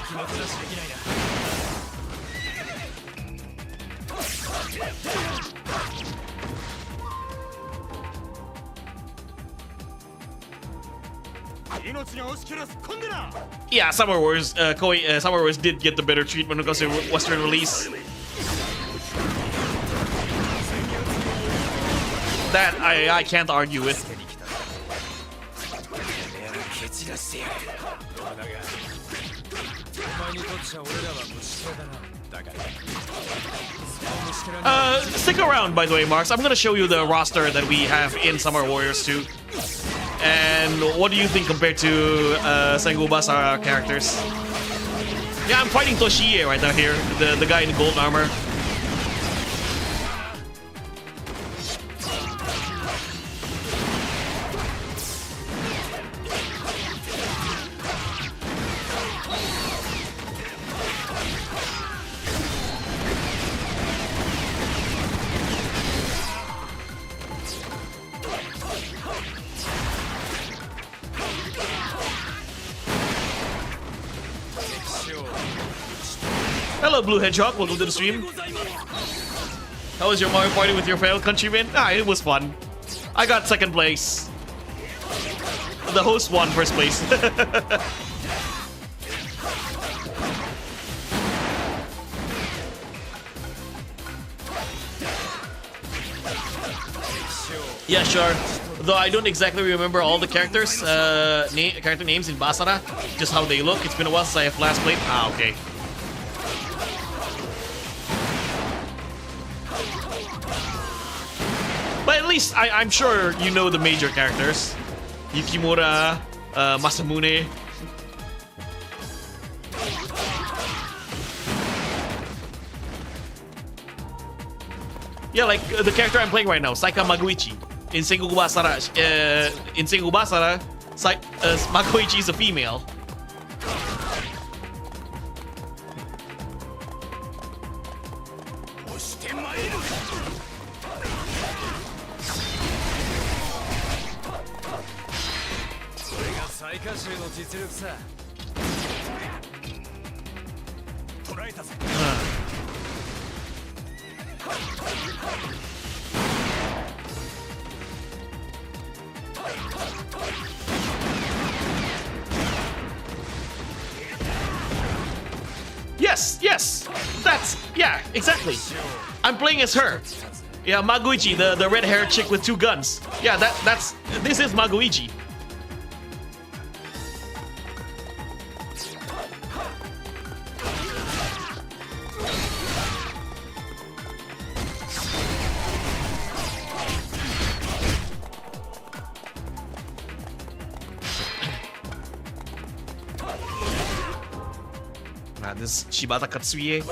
[SPEAKER 1] Yeah, Summer Wars, Koei, Summer Wars did get the better treatment because of Western release. That I can't argue with. Stick around, by the way, Marks. I'm gonna show you the roster that we have in Summer Warriors 2. And what do you think compared to Sengoku Basara characters? Yeah, I'm fighting Toshie right now here, the guy in gold armor. Hello, Blue Hedgehog. Welcome to the stream. How was your Mario Party with your fellow countrymen? Ah, it was fun. I got second place. The host won first place. Yeah, sure. Though I don't exactly remember all the characters, character names in Basara, just how they look. It's been a while since I have last played. Ah, okay. But at least I'm sure you know the major characters. Yukimura, Masamune. Yeah, like the character I'm playing right now, Saika Magoichi. In Sengoku Basara, Magoichi is a female. Yes, yeah, exactly. I'm playing as her. Yeah, Magoichi, the red-haired chick with two guns. Yeah, this is Magoichi. This Shibata Katsuie.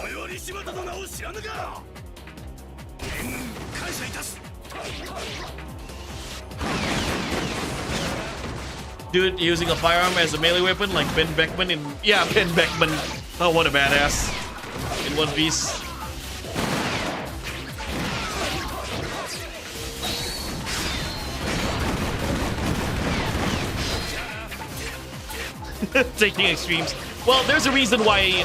[SPEAKER 1] Dude using a firearm as a melee weapon like Ben Beckman in... Yeah, Ben Beckman. Oh, what a badass. In One Piece. Taking extremes. Well, there's a reason why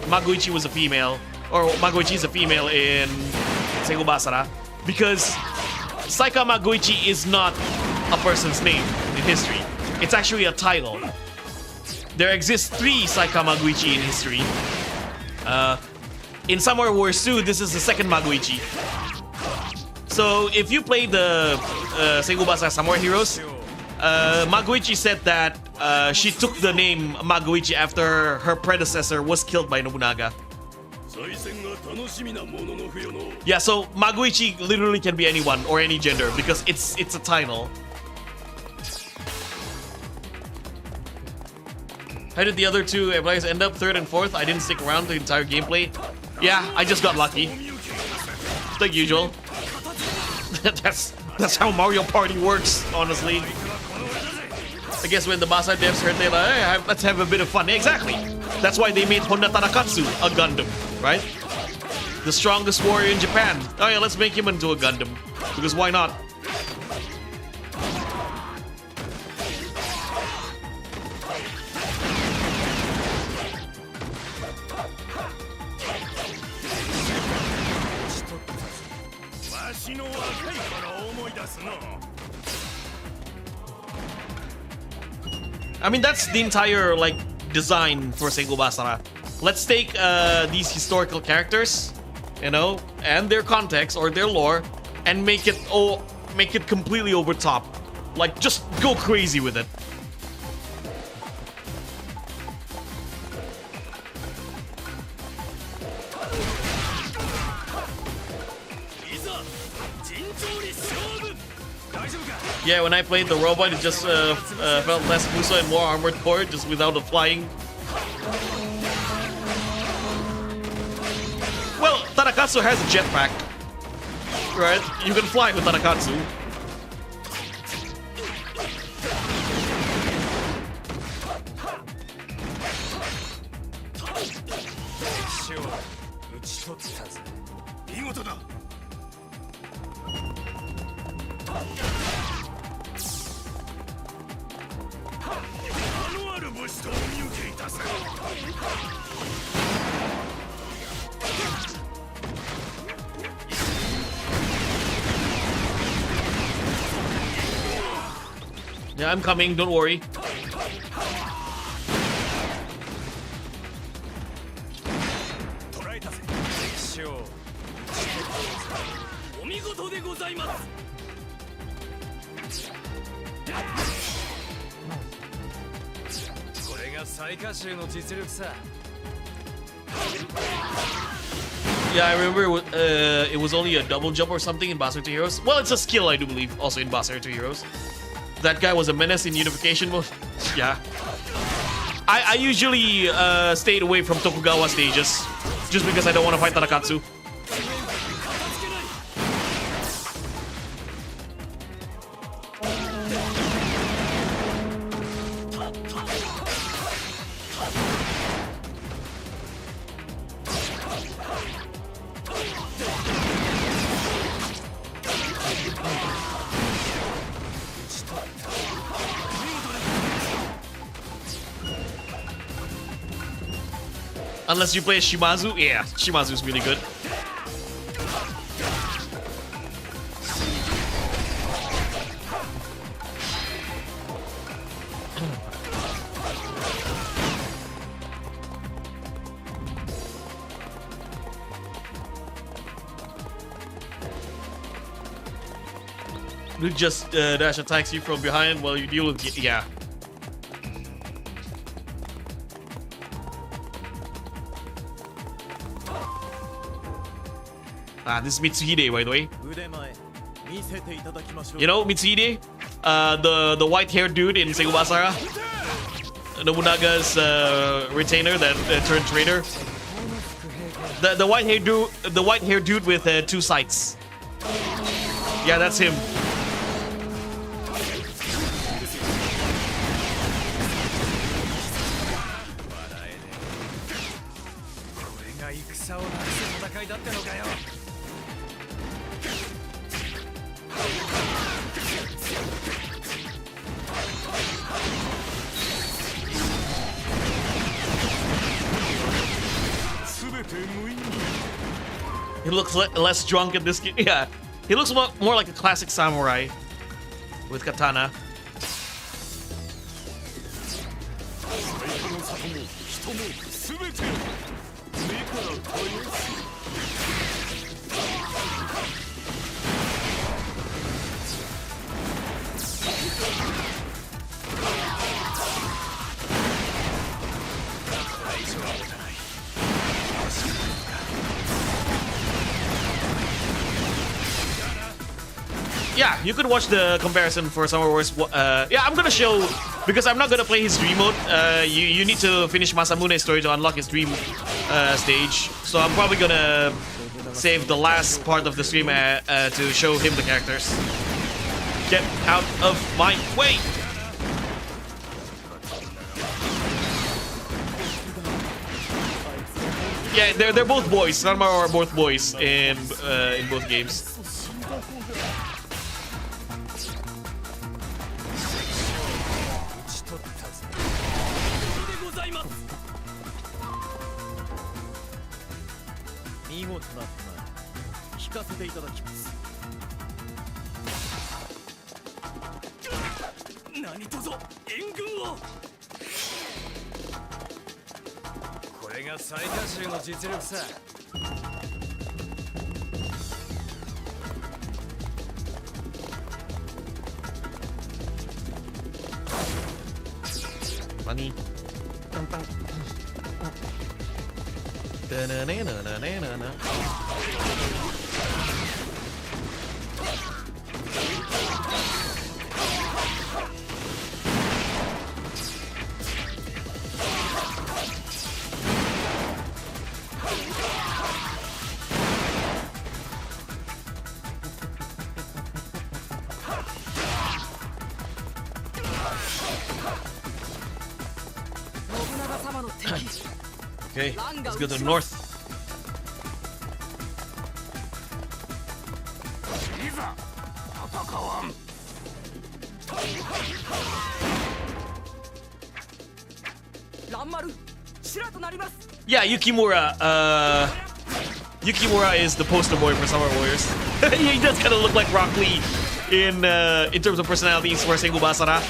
[SPEAKER 1] Magoichi was a female, or Magoichi is a female in Sengoku Basara, because Saika Magoichi is not a person's name in history. It's actually a title. There exist 3 Saika Magoichi in history. In Summer Wars 2, this is the second Magoichi. So if you play the Sengoku Basara Samurai Heroes, Magoichi said that she took the name Magoichi after her predecessor was killed by Nobunaga. Yeah, so Magoichi literally can be anyone or any gender because it's a title. How did the other 2 players end up 3rd and 4th? I didn't stick around the entire gameplay. Yeah, I just got lucky. Like usual. That's how Mario Party works, honestly. I guess when the Basai devs heard, they're like, hey, let's have a bit of fun. Exactly. That's why they made Honda Tarakatsu a Gundam, right? The strongest warrior in Japan. Oh yeah, let's make him into a Gundam. Because why not? I mean, that's the entire, like, design for Seigo Basara. Let's take these historical characters, you know, and their context or their lore, and make it completely over top. Like, just go crazy with it. Yeah, when I played the robot, it just felt less Musou and more Armored Core, just without the flying. Well, Tarakatsu has a jetpack, right? You can fly with Tarakatsu. Yeah, I'm coming, don't worry. Yeah, I remember it was only a double jump or something in Boss 2 Heroes. Well, it's a skill, I do believe, also in Boss 2 Heroes. That guy was a menace in Unification mode. Yeah. I usually stayed away from Tokugawa stages just because I don't want to fight Tarakatsu. Unless you play Shimazu, yeah, Shimazu's really good. Who just dash attacks you from behind while you deal with, yeah. Ah, this is Mitsuhide, by the way. You know Mitsuhide? The white-haired dude in Seigo Basara? Nobunaga's retainer that turned traitor. The white-haired dude with two sights. Yeah, that's him. He looks less drunk in this game. Yeah, he looks more like a classic samurai with katana. Yeah, you could watch the comparison for Summer Wars. Yeah, I'm gonna show, because I'm not gonna play his dream mode. You need to finish Masamune's story to unlock his dream stage. So I'm probably gonna save the last part of the stream to show him the characters. Get out of my way! Yeah, they're both boys. Nanmaru are both boys in both games.
[SPEAKER 3] 見事なプラン聞かせていただきます。何とぞ援軍を。これが最多衆の実力さ。
[SPEAKER 1] Funny. Da-na-na-na-na-na-na. Okay, let's go to the north. Yeah, Yukimura. Yukimura is the poster boy for Summer Warriors. He does kind of look like Rock Lee in terms of personalities for Sengoku Basara.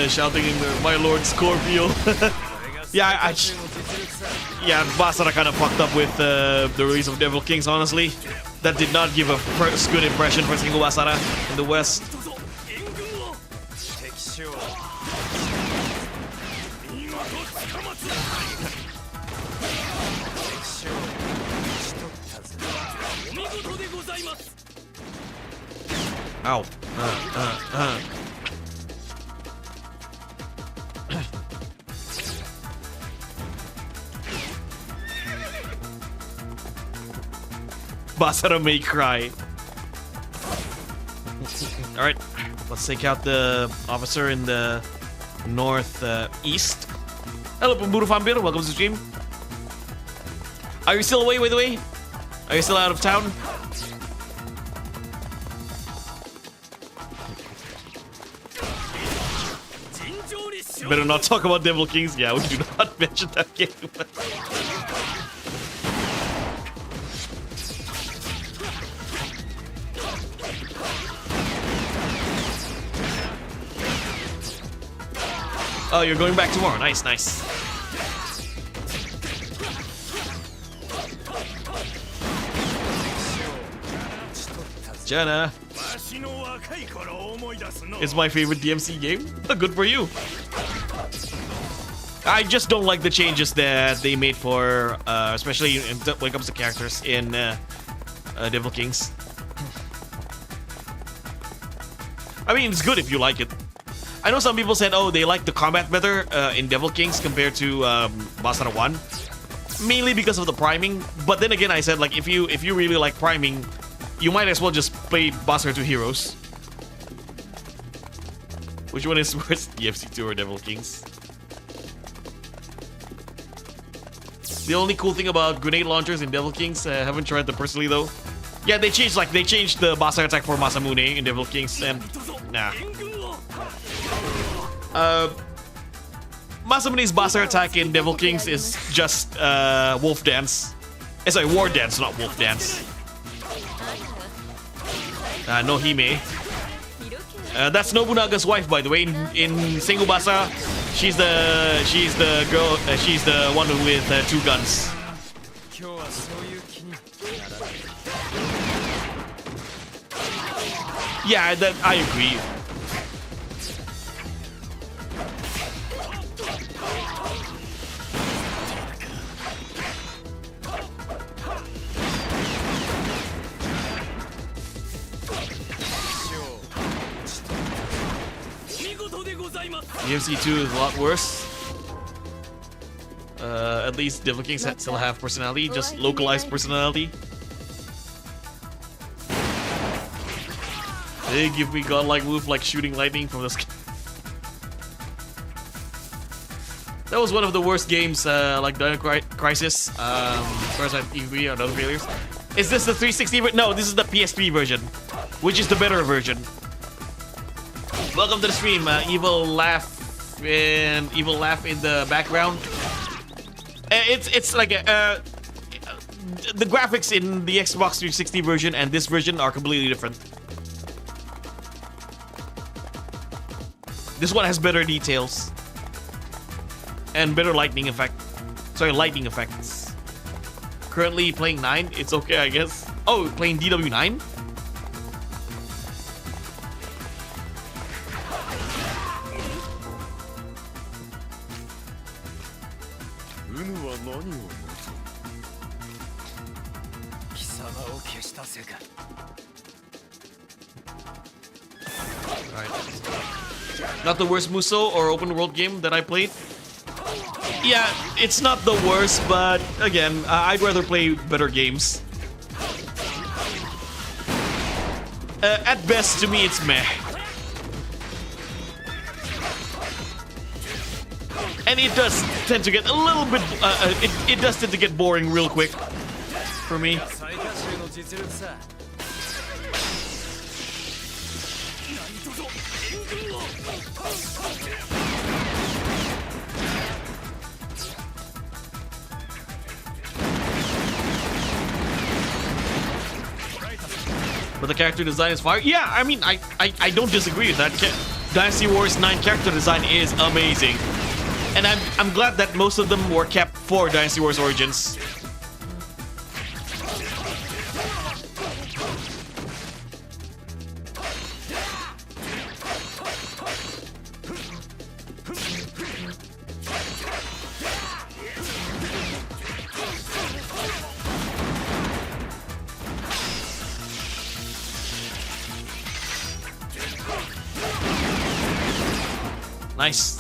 [SPEAKER 1] Shouting "My Lord Scorpio." Yeah, yeah, Basara kind of fucked up with the release of Devil Kings, honestly. That did not give a good impression for Sengoku Basara in the West. Ow. Basara may cry. Alright, let's take out the officer in the northeast. Hello, Pemburu Vampir. Welcome to the stream. Are you still away, by the way? Are you still out of town? Better not talk about Devil Kings. Yeah, we do not mention that game. Oh, you're going back tomorrow. Nice, nice. Jenna. It's my favorite DMC game. Good for you. I just don't like the changes that they made for, especially when it comes to characters in Devil Kings. I mean, it's good if you like it. I know some people said, oh, they like the combat better in Devil Kings compared to Basara 1. Mainly because of the priming. But then again, I said, like, if you really like priming, you might as well just play Basara 2 Heroes. Which one is worse, DFC 2 or Devil Kings? The only cool thing about grenade launchers in Devil Kings, I haven't tried them personally though. Yeah, they changed the Basara attack for Masamune in Devil Kings, and nah. Masamune's Basar attack in Devil Kings is just Wolf Dance. Sorry, War Dance, not Wolf Dance. No Hime. That's Nobunaga's wife, by the way. In Sengubasa, she's the girl. She's the one with 2 guns. Yeah, that I agree. DMC 2 is a lot worse. At least Devil Kings still have personality, just localized personality. They give me godlike move like shooting lightning from the sky. That was one of the worst games, like Dino Crisis. As far as I agree on other failures. Is this the 360 version? No, this is the PSP version, which is the better version. Welcome to the stream. Evil laugh in the background. It's like the graphics in the Xbox 360 version and this version are completely different. This one has better details and better lightning effects. Currently playing 9. It's okay, I guess. Oh, playing DW9. Not the worst Musou or open world game that I played. Yeah, it's not the worst, but again, I'd rather play better games. At best, to me, it's meh. And it does tend to get a little bit, it does tend to get boring real quick for me. But the character design is fire. Yeah, I mean, I don't disagree with that. Dynasty Warriors 9 character design is amazing. And I'm glad that most of them were kept for Dynasty Warriors Origins. Nice.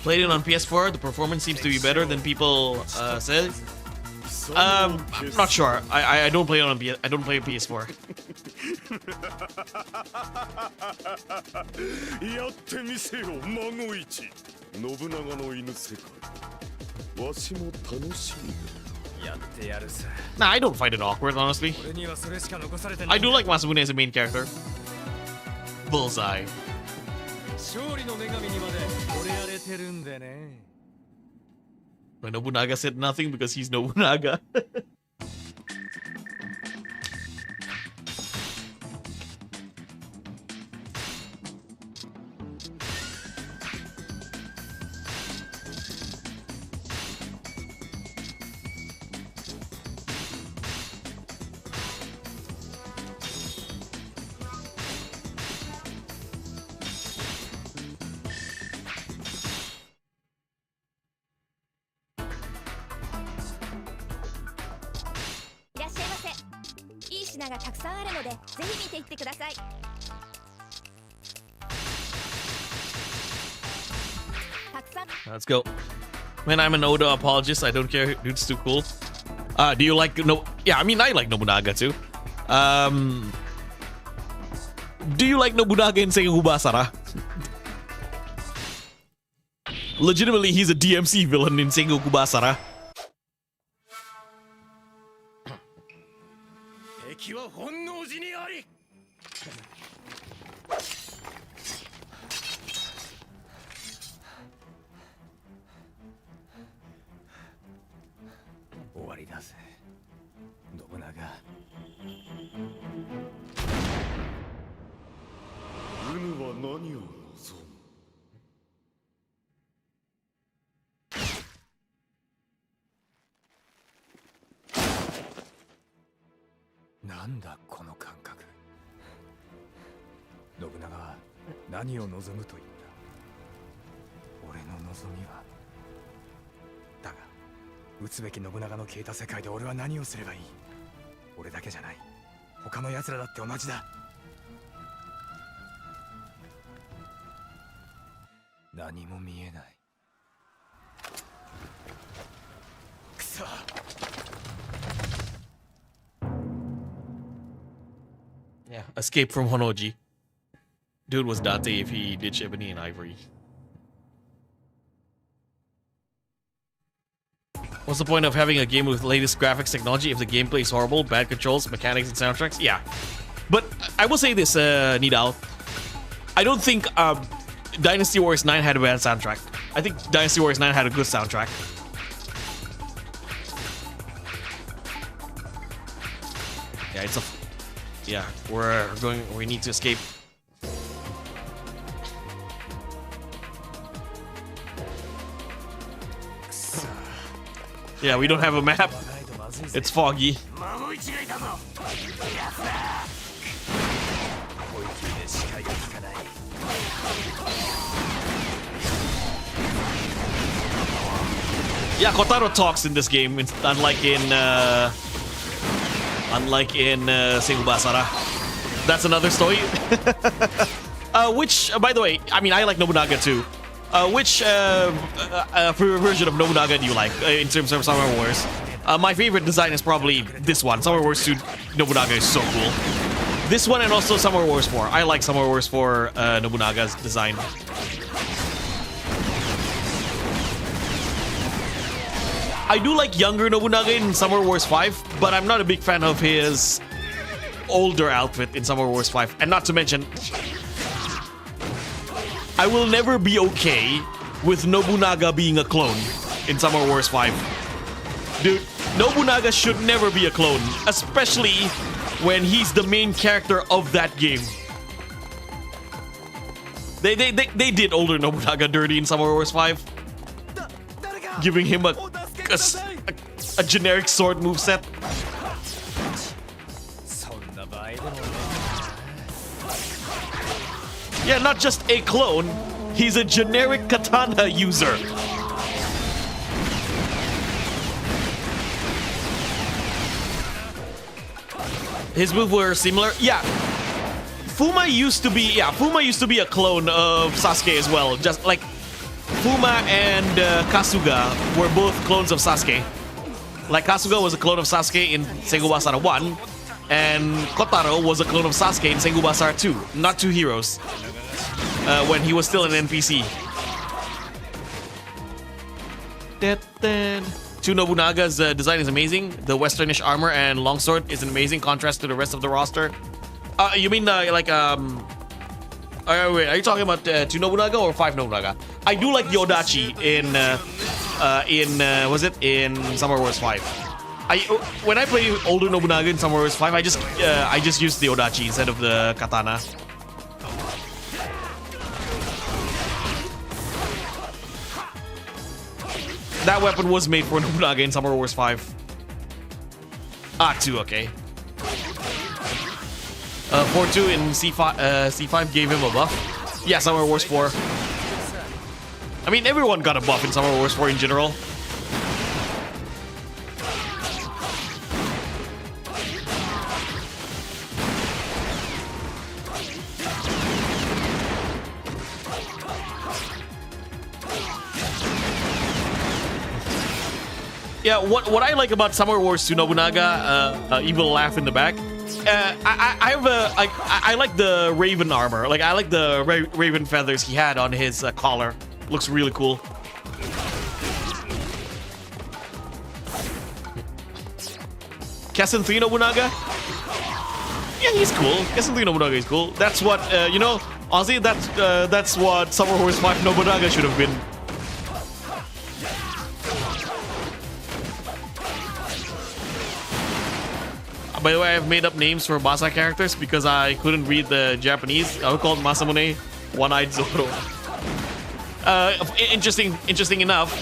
[SPEAKER 1] Played it on PS4. The performance seems to be better than people said. I'm not sure. I don't play it on I don't play on PS4.
[SPEAKER 2] やってみせよ孫一信長の犬世界わしも楽しみだ
[SPEAKER 1] Nah, I don't find it awkward, honestly. I do like Masamune as a main character. Bullseye. But Nobunaga said nothing because he's Nobunaga. Let's go. Man, I'm an Oda apologist. I don't care. Dude's too cool. Do you like Yeah, I mean, I like Nobunaga too. Do you like Nobunaga in Sengoku? Legitimately, he's a DMC villain in Sengoku Basara.
[SPEAKER 6] 敵は本能寺にあり。終わりだぜ、信長。
[SPEAKER 7] ウヌは何を望む？
[SPEAKER 6] なんだこの感覚。信長は何を望むと言った？俺の望みは。だが撃つべき信長の消えた世界で俺は何をすればいい？俺だけじゃない、他の奴らだって同じだ。何も見えない。くそ。
[SPEAKER 1] Yeah, escape from Honoji. Dude was Dante if he did Ebony and Ivory. What's the point of having a game with latest graphics technology if the gameplay is horrible, bad controls, mechanics, and soundtracks? Yeah. But I will say this, Nidal. I don't think Dynasty Warriors 9 had a bad soundtrack. I think Dynasty Warriors 9 had a good soundtrack. Yeah, it's a... Yeah, we're going... We need to escape. Yeah, we don't have a map. It's foggy. Yeah, Kotaro talks in this game, unlike in Single Basara. That's another story. Which, by the way, I mean, I like Nobunaga too. Which version of Nobunaga do you like in terms of Summer Wars? My favorite design is probably this one. Summer Wars 2 Nobunaga is so cool. This one and also Summer Wars 4. I like Summer Wars 4 Nobunaga's design. I do like younger Nobunaga in Summer Wars 5, but I'm not a big fan of his older outfit in Summer Wars 5. And not to mention, I will never be okay with Nobunaga being a clone in Summer Wars 5. Dude, Nobunaga should never be a clone, especially when he's the main character of that game. They did older Nobunaga dirty in Summer Wars 5, giving him a generic sword moveset. Yeah, not just a clone, he's a generic katana user. His moves were similar. Yeah. Fuma used to be a clone of Sasuke as well. Just like Fuma and Kasuga were both clones of Sasuke. Like Kasuga was a clone of Sasuke in Sengoku Basara 1, and Kotaro was a clone of Sasuke in Sengoku Basara 2. Not two heroes. When he was still an NPC. Two Nobunaga's design is amazing. The westernish armor and longsword is an amazing contrast to the rest of the roster. You mean wait, are you talking about 2 Nobunaga or 5 Nobunaga? I do like the Odachi in Summer Wars 5. When I play older Nobunaga in Summer Wars 5, I just use the Odachi instead of the katana. That weapon was made for Nobunaga in Summer Wars 5. 2, okay. 4-2 in C5 gave him a buff. Yeah, Summer Wars 4. I mean, everyone got a buff in Summer Wars 4 in general. Yeah, what I like about Summer Wars 2 Nobunaga, evil laugh in the back. I like the Raven armor. Like I like the Raven feathers he had on his collar. Looks really cool. Kessen 3 Nobunaga? Yeah, he's cool. Kessen 3 Nobunaga is cool. That's what, you know, honestly, that's what Summer Wars 5 Nobunaga should have been. By the way, I've made up names for Masa characters because I couldn't read the Japanese. I would call it Masamune, One-Eyed Zoro. Interesting enough,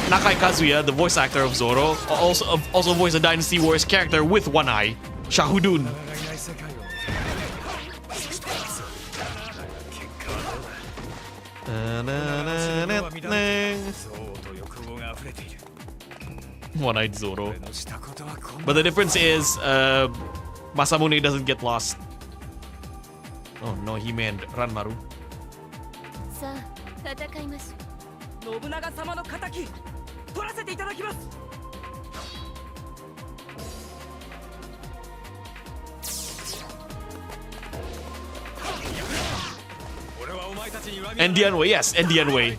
[SPEAKER 1] Nakai Kazuya, the voice actor of Zoro, also voiced a Dynasty Warriors character with one eye, Shahudun. One-Eyed Zoro. But the difference is, Masamune doesn't get lost. Oh no, he meant Ranmaru.
[SPEAKER 5] さあ戦いましょう。
[SPEAKER 4] 信長様の仇取らせていただきます。
[SPEAKER 1] Endian Way, yes, Endian Way.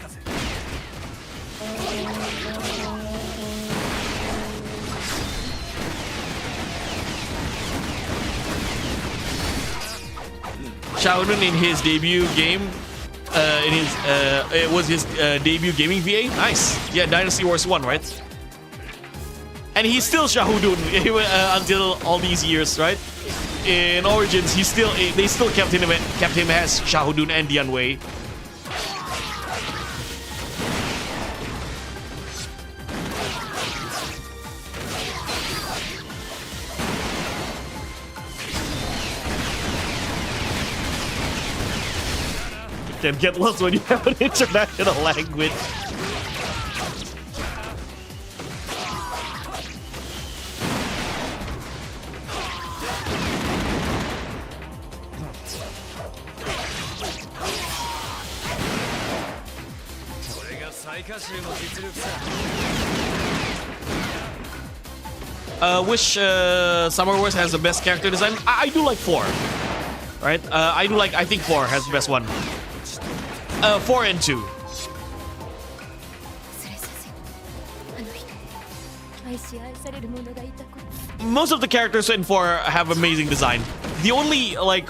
[SPEAKER 1] Shahudun in his debut game, it was his debut gaming VA. Nice. Yeah, Dynasty Wars 1, right? And he's still Shahudun until all these years, right? In Origins, they still kept him as Shahudun and Dian Wei. Can get lost when you have an international language. Which Summer Wars has the best character design? I do like 4. Right? I think 4 has the best one. 4 and 2.
[SPEAKER 5] あの人愛し愛される者がいたこと。
[SPEAKER 1] Most of the characters in 4 have amazing design. The only, like,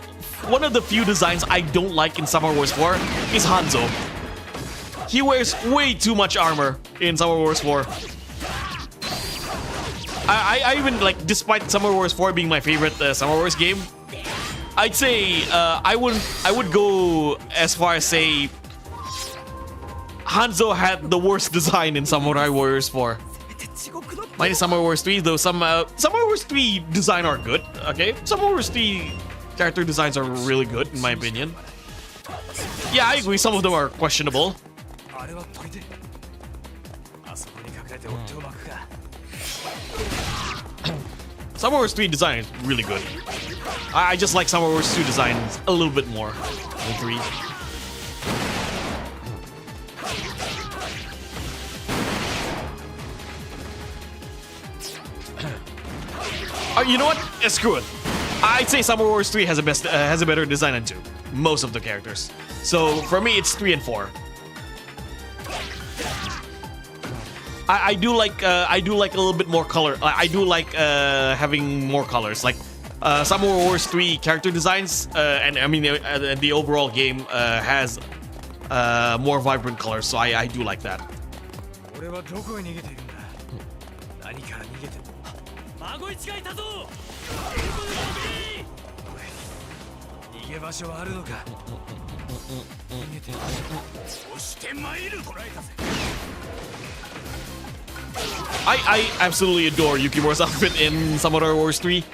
[SPEAKER 1] one of the few designs I don't like in Summer Wars 4 is Hanzo. He wears way too much armor in Summer Wars 4. I even, like, despite Summer Wars 4 being my favorite Summer Wars game, I'd say I would go as far as say Hanzo had the worst design in Samurai Warriors 4. Minus Summer Wars 3, though Summer Wars 3 design are good, okay? Summer Wars 3 character designs are really good, in my opinion. Yeah, I agree, some of them are questionable. Summer Wars 3 design is really good. I just like Summer Wars 2 designs a little bit more than 3. You know what? Screw it. I'd say Summer Wars 3 has a better design than 2. Most of the characters. So for me, it's 3 and 4. I do like a little bit more color. I do like having more colors. Like Summer Wars 3 character designs, and I mean the overall game has more vibrant colors. So I do like that.
[SPEAKER 3] マゴイチがいたぞ。逃げ場所はあるのか。逃げて押して参る。捕らえたぜ。
[SPEAKER 1] I absolutely adore Yukimura's outfit in Samurai Wars 3.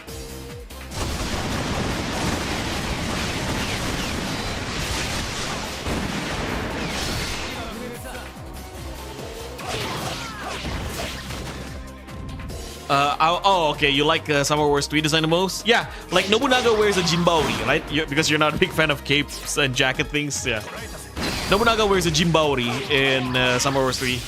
[SPEAKER 1] Oh, okay. You like Summer Wars 3 design the most? Yeah, like Nobunaga wears a jinbaori, right? Because you're not a big fan of capes and jacket things. Yeah, Nobunaga wears a jinbaori in Summer Wars 3.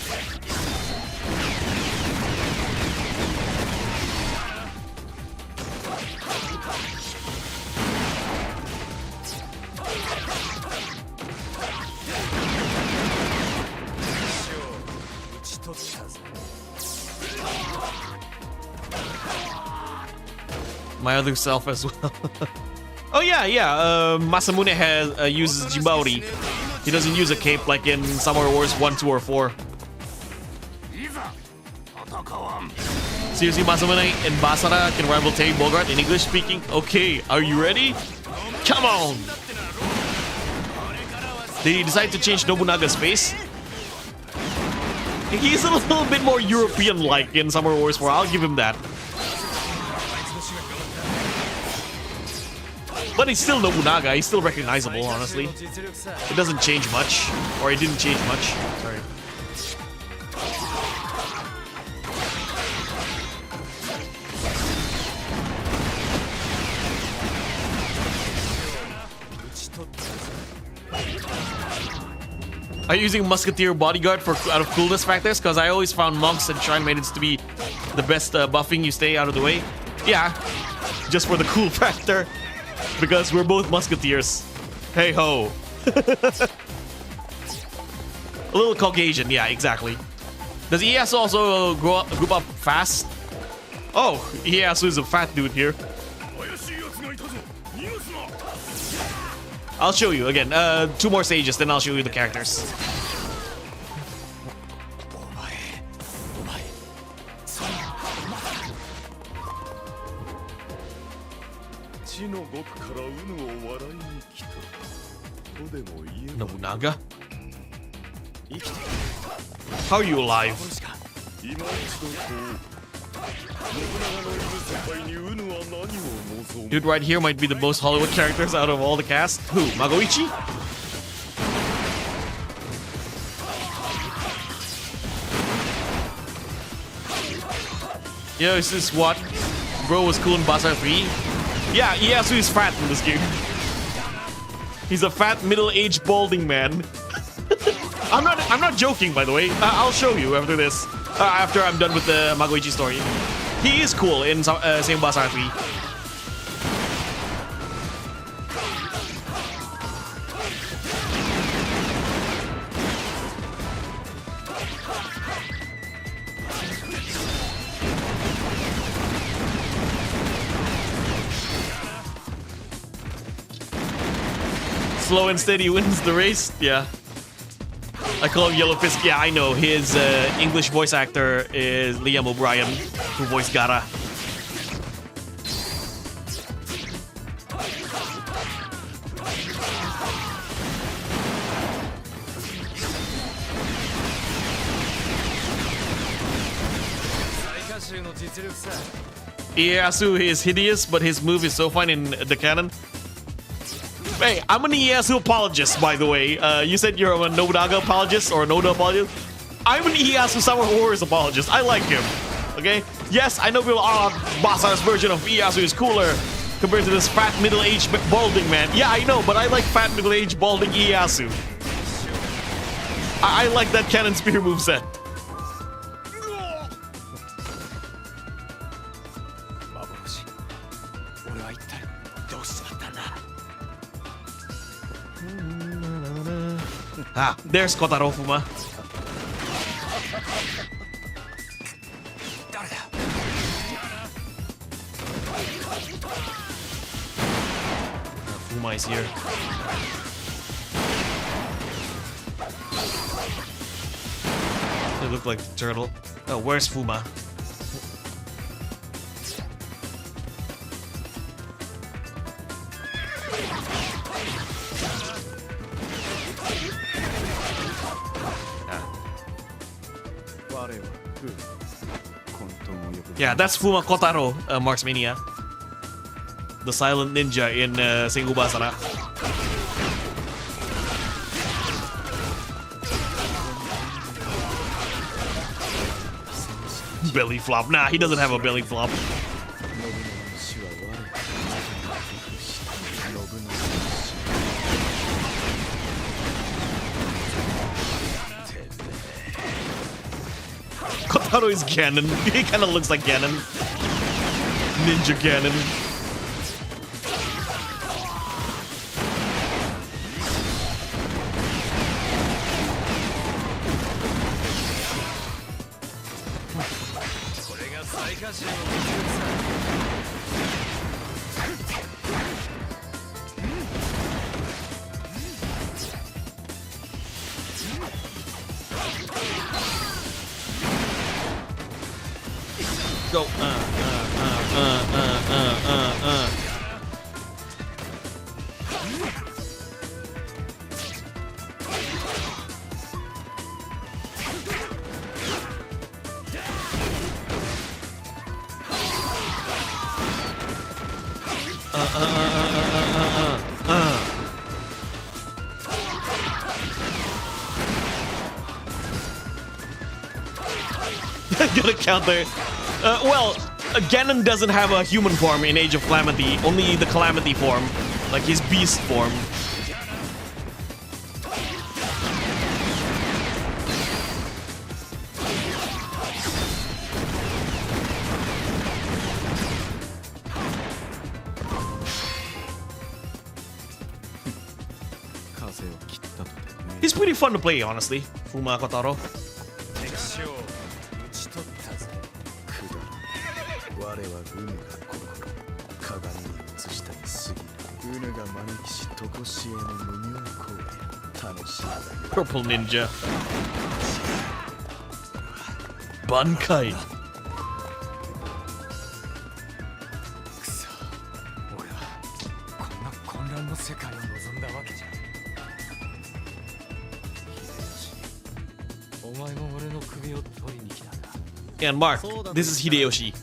[SPEAKER 1] My other self as well. Oh yeah, Masamune has uses Jibaori. He doesn't use a cape like in Samurai Wars 1, 2, or 4. Seriously, Masamune and Basara can rival Terry Bogard in English speaking? Okay, are you ready? Come on! Did he decide to change Nobunaga's face? He's a little bit more European-like in Samurai Wars 4, I'll give him that. But he's still Nobunaga, he's still recognizable, honestly. It doesn't change much. Or it didn't change much. Sorry. Are you using Musketeer Bodyguard for out of coolness factors? Because I always found monks and shrine maidens to be the best buffing. You stay out of the way. Yeah, just for the cool factor. Because we're both musketeers. Hey ho. A little Caucasian, yeah, exactly. Does Ieyasu also group up fast? Oh, Ieyasu is a fat dude here. I'll show you again. 2 more stages, then I'll show you the characters. Nobunaga? How are you alive? Dude right here might be the most Hollywood characters out of all the cast. Who? Magoichi? Yo, is this what? Bro was cool in Basar 3? Yeah, Ieyasu is fat in this game. He's a fat, middle-aged, balding man. I'm not joking, by the way. I'll show you after this. After I'm done with the Magoichi story. He is cool in same Basar 3. Slow and steady wins the race. Yeah. I call him Yellow Fisk. Yeah, I know. His English voice actor is Liam O'Brien, who voiced Gaara. Ieyasu is hideous, but his move is so fine in the canon. Hey, I'm an Ieyasu apologist, by the way. You said you're a Nobunaga apologist or a Noda apologist. I'm an Ieyasu Samurai Warriors apologist. I like him. Okay? Yes, I know people are Basar's version of Ieyasu is cooler compared to this fat, middle-aged, balding man. Yeah, I know, but I like fat, middle-aged, balding Ieyasu. I like that cannon spear moveset. Ah, there's Kotaro Fuma. Fuma is here. They look like the turtle. Oh, where's Fuma? Yeah, that's Fuma Kotaro, Marksmania. The silent ninja in Sengoku Basara. Belly flop. Nah, he doesn't have a belly flop. Kotaro is Ganon. He kind of looks like Ganon. Ninja Ganon. go. Gonna counter. Well, Ganon doesn't have a human form in Age of Calamity, only the Calamity form, like his beast form. He's pretty fun to play, honestly, Fuma Kotaro.
[SPEAKER 6] 我はウヌが心鏡に映したに過ぎるウヌが招きしとこしえの無名行為楽しみだよ
[SPEAKER 1] Purple Ninja. Bankai.
[SPEAKER 6] くそ俺はこんな混乱の世界を望んだわけじゃ秀吉お前も俺の首を取りに来たんだ
[SPEAKER 1] And Mark, this is Hideyoshi.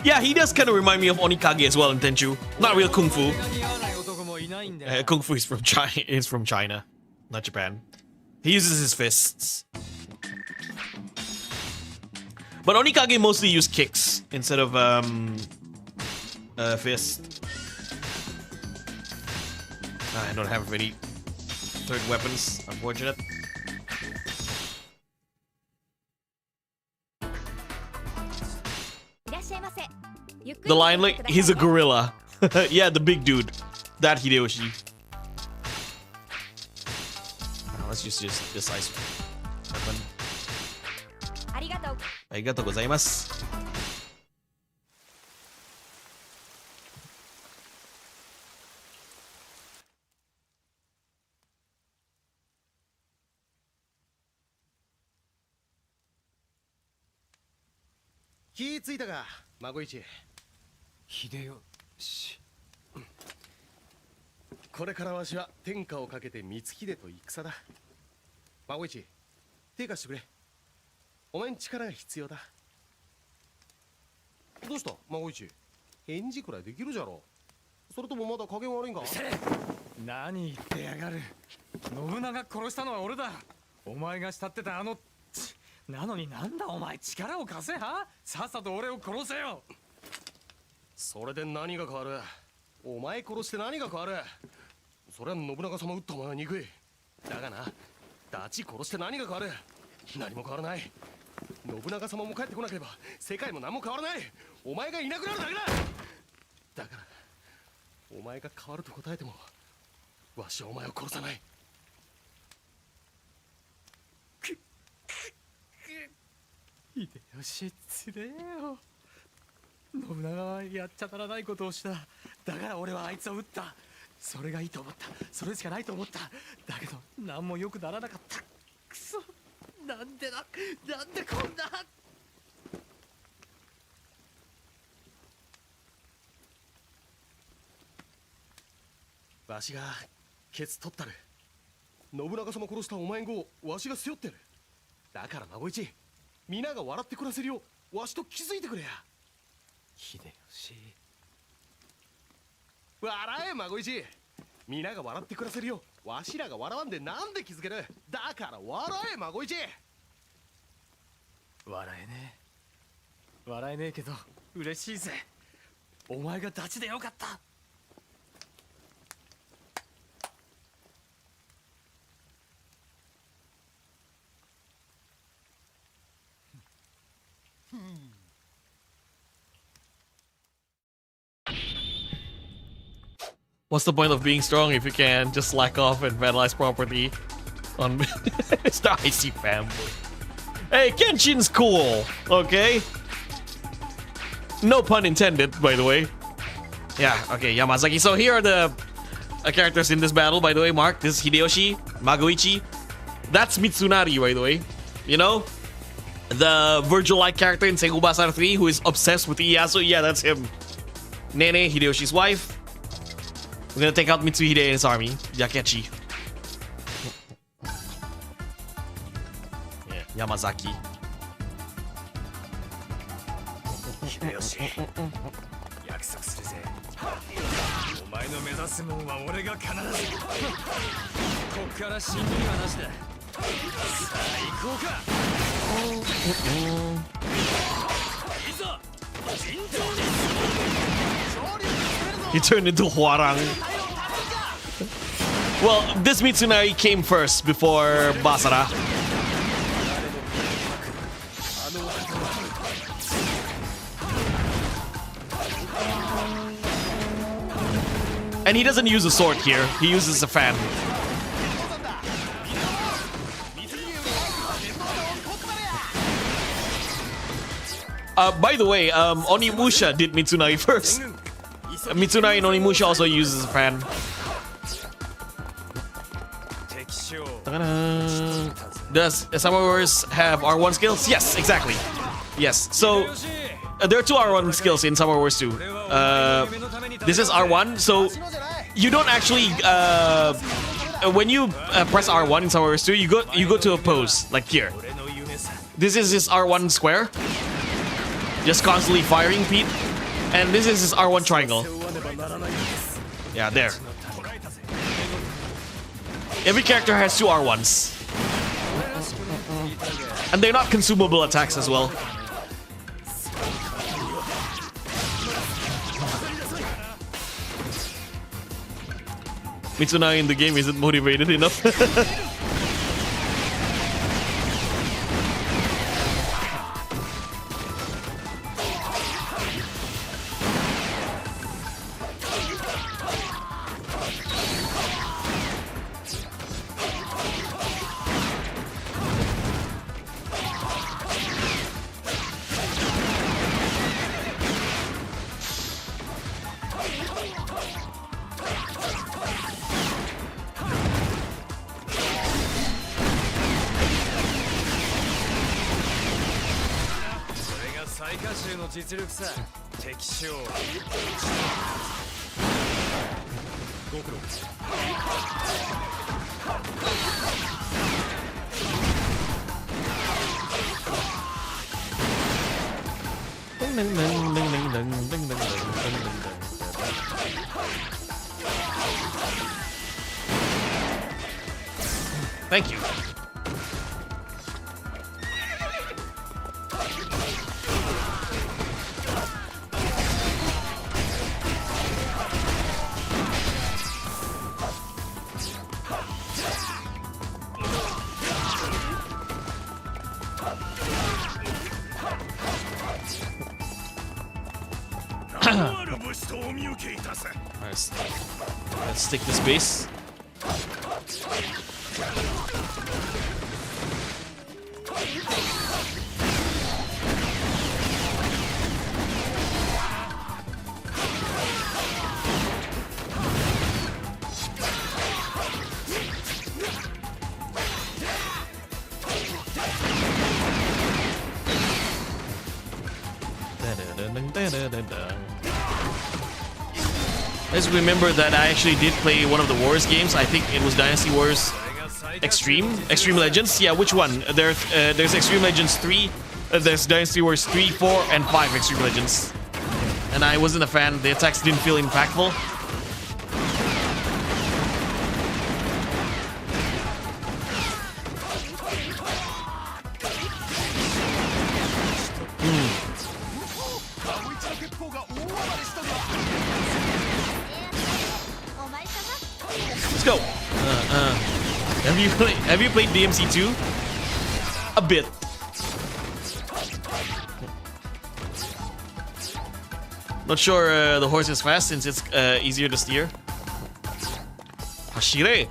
[SPEAKER 1] Yeah, he does kind of remind me of Onikage as well in Tenchu. Not real kung fu. Kung fu is from China. Is from China, not Japan. He uses his fists. But Onikage mostly use kicks instead of fist. I don't have any third weapons. Unfortunate. The lion, like, he's a gorilla. Yeah, the big dude. That Hideyoshi. Let's just use this ice weapon. Arigatou gozaimasu.
[SPEAKER 3] Magoichi.
[SPEAKER 6] 秀吉
[SPEAKER 3] これからわしは天下をかけて光秀と戦だ。マゴイチ、手貸してくれ。お前に力が必要だ。どうした、マゴイチ？返事くらいできるじゃろ。それともまだ加減悪いんか？
[SPEAKER 6] 何言ってやがる。信長殺したのは俺だ。お前が慕ってたあのなのになんだお前力を貸せは？さっさと俺を殺せよ。
[SPEAKER 3] それで何が変わる？お前殺して何が変わる？そりゃ信長様撃ったお前は憎い。だがな、ダチ殺して何が変わる？何も変わらない。信長様も帰ってこなければ世界も何も変わらない。お前がいなくなるだけだ。だからお前が変わると答えてもわしはお前を殺さない。
[SPEAKER 6] 秀吉つれえよ。信長はやっちゃならないことをした。だから俺はあいつを撃った。それがいいと思った。それしかないと思った。だけど何も良くならなかった。くそ、なんでだ、なんでこんな。
[SPEAKER 3] わしがケツ取ったる。信長様殺したお前んごをわしが背負ってる。だから孫一、皆が笑って暮らせるようわしと気づいてくれや。
[SPEAKER 6] 秀吉、
[SPEAKER 3] 笑え孫一。皆が笑って暮らせるようわしらが笑わんでなんで気づける。だから笑え孫一。
[SPEAKER 6] 笑えねえ、笑えねえけど嬉しいぜ。お前がダチでよかった。
[SPEAKER 1] What's the point of being strong if you can just slack off and vandalize property on Mr. Icy Fanboy? Hey, Kenshin's cool, okay? No pun intended, by the way. Yeah, okay, Yamazaki. So here are the characters in this battle, by the way, Mark. This is Hideyoshi. Magoichi. That's Mitsunari, by the way. You know? The Virgil-like character in Sengoku Basara 3 who is obsessed with Ieyasu. Yeah, that's him. Nene, Hideyoshi's wife. We're gonna take out Mitsuhide and his army. Yakechi. Yeah, Yamazaki.
[SPEAKER 6] 秀吉約束するぜお前の目指すもんは俺が必ずこっから死にはなしださあ行こうかいざ尋常に
[SPEAKER 1] He turned into Huarang. Well, this Mitsunari came first before Basara. And he doesn't use a sword here, he uses a fan. By the way, Onimusha did Mitsunari first. Mitsunari and Onimusha also uses a fan. Does Samurai Warriors have R1 skills? Yes, exactly. Yes, so there are two R1 skills in Samurai Warriors 2. This is R1, so you don't actually when you press R1 in Samurai Warriors 2, you go to a pose like here. This is his R1 square, just constantly firing Pete, and this is his R1 triangle. Yeah, there. Every character has two R1s, and they're not consumable attacks as well. Mitsunari in the game isn't motivated enough. Thank you. Let's stick this base. Let's remember that I actually did play one of the Wars games. I think it was Dynasty Wars Extreme Legends. Yeah, which one? There's Extreme Legends 3, there's Dynasty Wars 3, 4, and 5 Extreme Legends. And I wasn't a fan. The attacks didn't feel impactful. Let's go. Have you played DMC 2? A bit. Not sure the horse is fast since it's easier to steer. Hashire.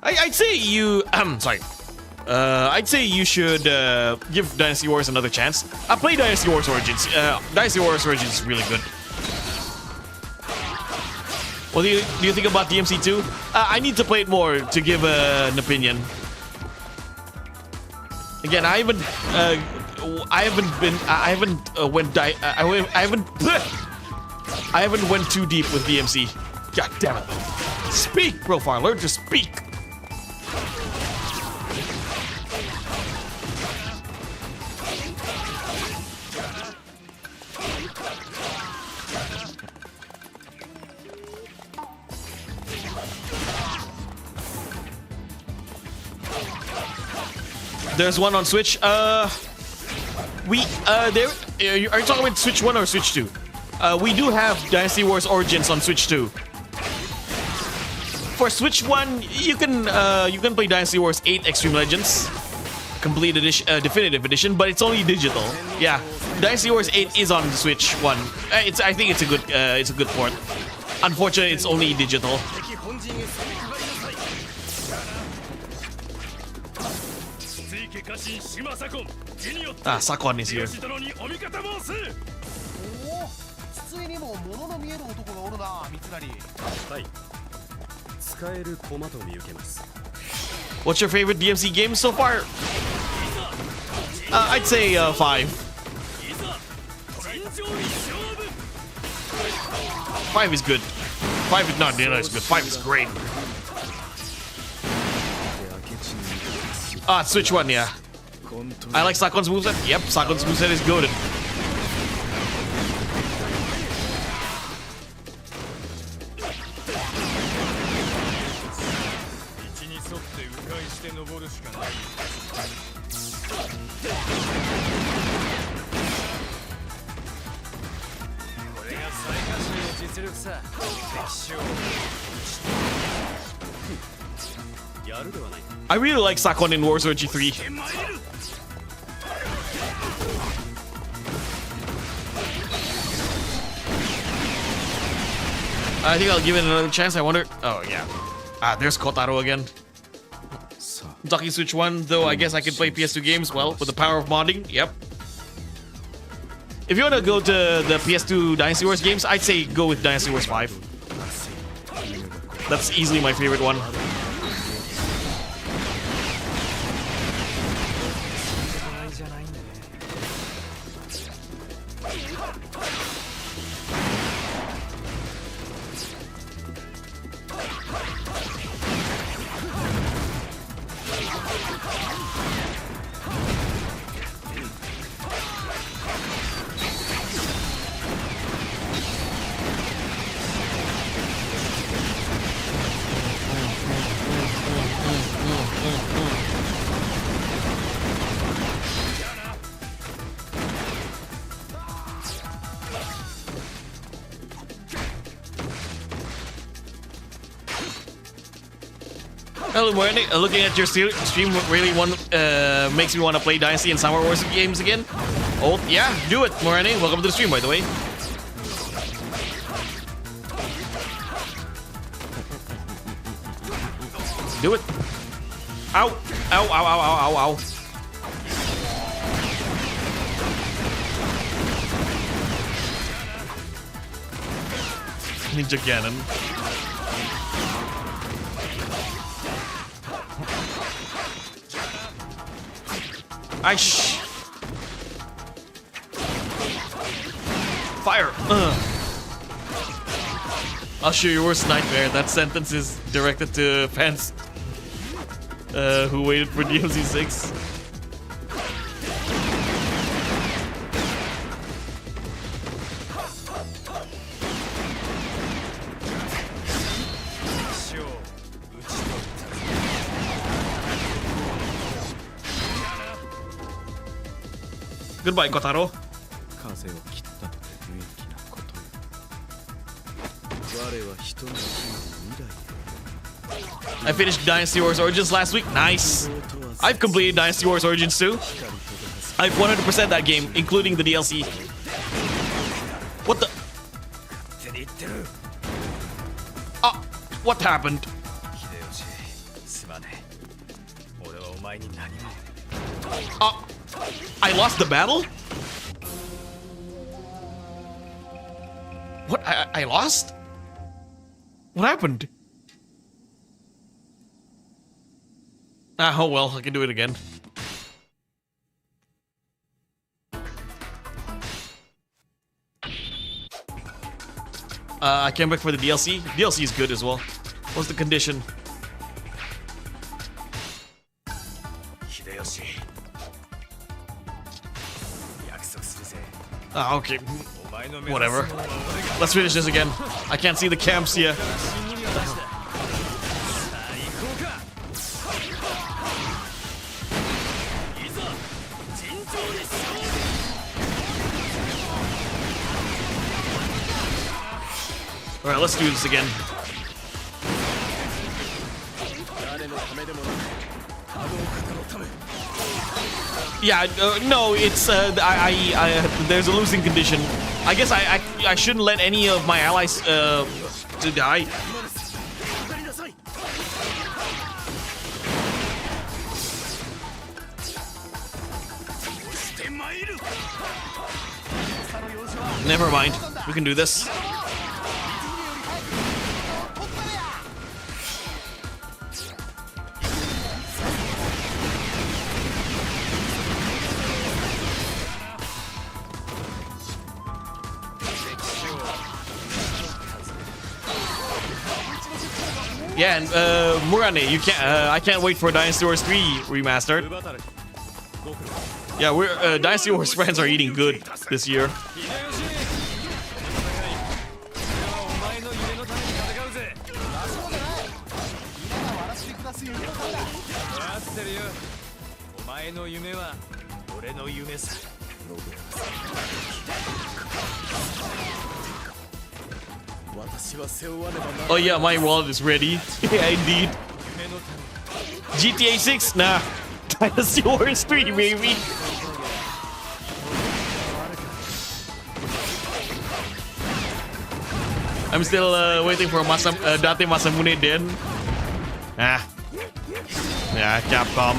[SPEAKER 1] I'd say you. Sorry. I'd say you should give Dynasty Wars another chance. I played Dynasty Wars Origins. Dynasty Wars Origins is really good. What do you think about DMC2? I need to play it more to give an opinion. Again, I haven't went too deep with DMC. God damn it! Speak, Profar. Learn to speak. There's one on Switch. Are you talking about Switch 1 or Switch 2? We do have Dynasty Wars Origins on Switch 2. For Switch 1, you can play Dynasty Wars 8 Extreme Legends, complete edition, definitive edition, but it's only digital. Yeah, Dynasty Wars 8 is on the Switch 1. I think it's a good port. Unfortunately, it's only digital. Ah, Sakon is here.
[SPEAKER 3] 筒井にも物の見える男がおるな、三成。はい。使える駒と見受けます。
[SPEAKER 1] What's your favorite DMC game so far? I'd say 5. 5 is good. 5 is not it's good. 5 is great. Ah, Switch 1, yeah. I like Sakon's moveset. Yep, Sakon's moveset is goated. I really like Sakon in Warzone G3. I think I'll give it another chance. I wonder. Oh, yeah. Ah, there's Kotaro again. Talking Switch 1, though, I guess I can play PS2 games, well, with the power of modding. Yep. If you want to go to the PS2 Dynasty Wars games, I'd say go with Dynasty Wars 5. That's easily my favorite one. Hello, morning. Looking at your stream really makes me want to play Dynasty and Summer Wars games again. Oh, yeah, do it, Morani. Welcome to the stream, by the way. Do it. Ow. Ow, ow, ow, ow, ow, ow. Ninja Cannon. Aish. Fire. I'll show you your worst nightmare. That sentence is directed to fans who waited for DLC 6. Goodbye, Kotaro. I finished Dynasty Wars Origins last week. Nice. I've completed Dynasty Wars Origins too. I've 100% that game, including the DLC. What the? Oh, what happened? Oh, I lost the battle? What? I lost? What happened? Ah, oh well, I can do it again. I came back for the DLC. DLC is good as well. What's the condition? Ah, okay. Whatever. Let's finish this again. I can't see the camps here. Alright, let's do this again. Yeah, no, it's there's a losing condition. I guess I shouldn't let any of my allies to die. Never mind, we can do this. Yeah, and Murane, you can't. I can't wait for Dynasty Wars 3 remastered. Yeah, we're Dynasty Wars fans are eating good this year. Oh yeah, my wallet is ready. Yeah, indeed. GTA 6? Nah. Dynasty Wars 3, baby. I'm still waiting for Date Masamune Den. Ah. Yeah, Capcom.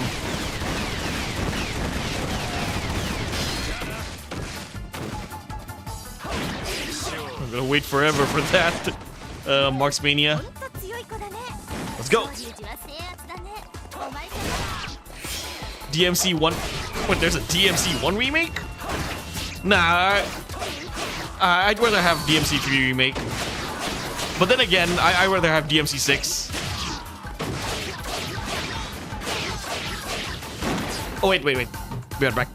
[SPEAKER 1] I'm gonna wait forever for that. Marksmania. Let's go. DMC 1. Wait, there's a DMC 1 remake? Nah. I'd rather have DMC 3 remake. But then again, I'd rather have DMC 6. Oh, wait. Be right back.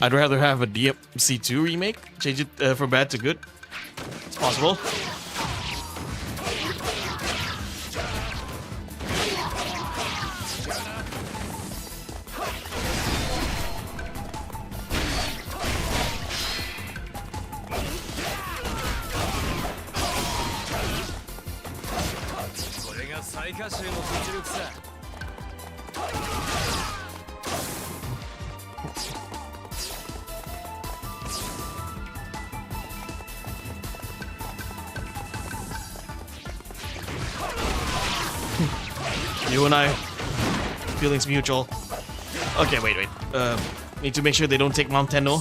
[SPEAKER 1] I'd rather have a DMC2 remake. Change it from bad to good. It's possible. You and I, feelings mutual. Okay, wait. Need to make sure they don't take Mount Tenno.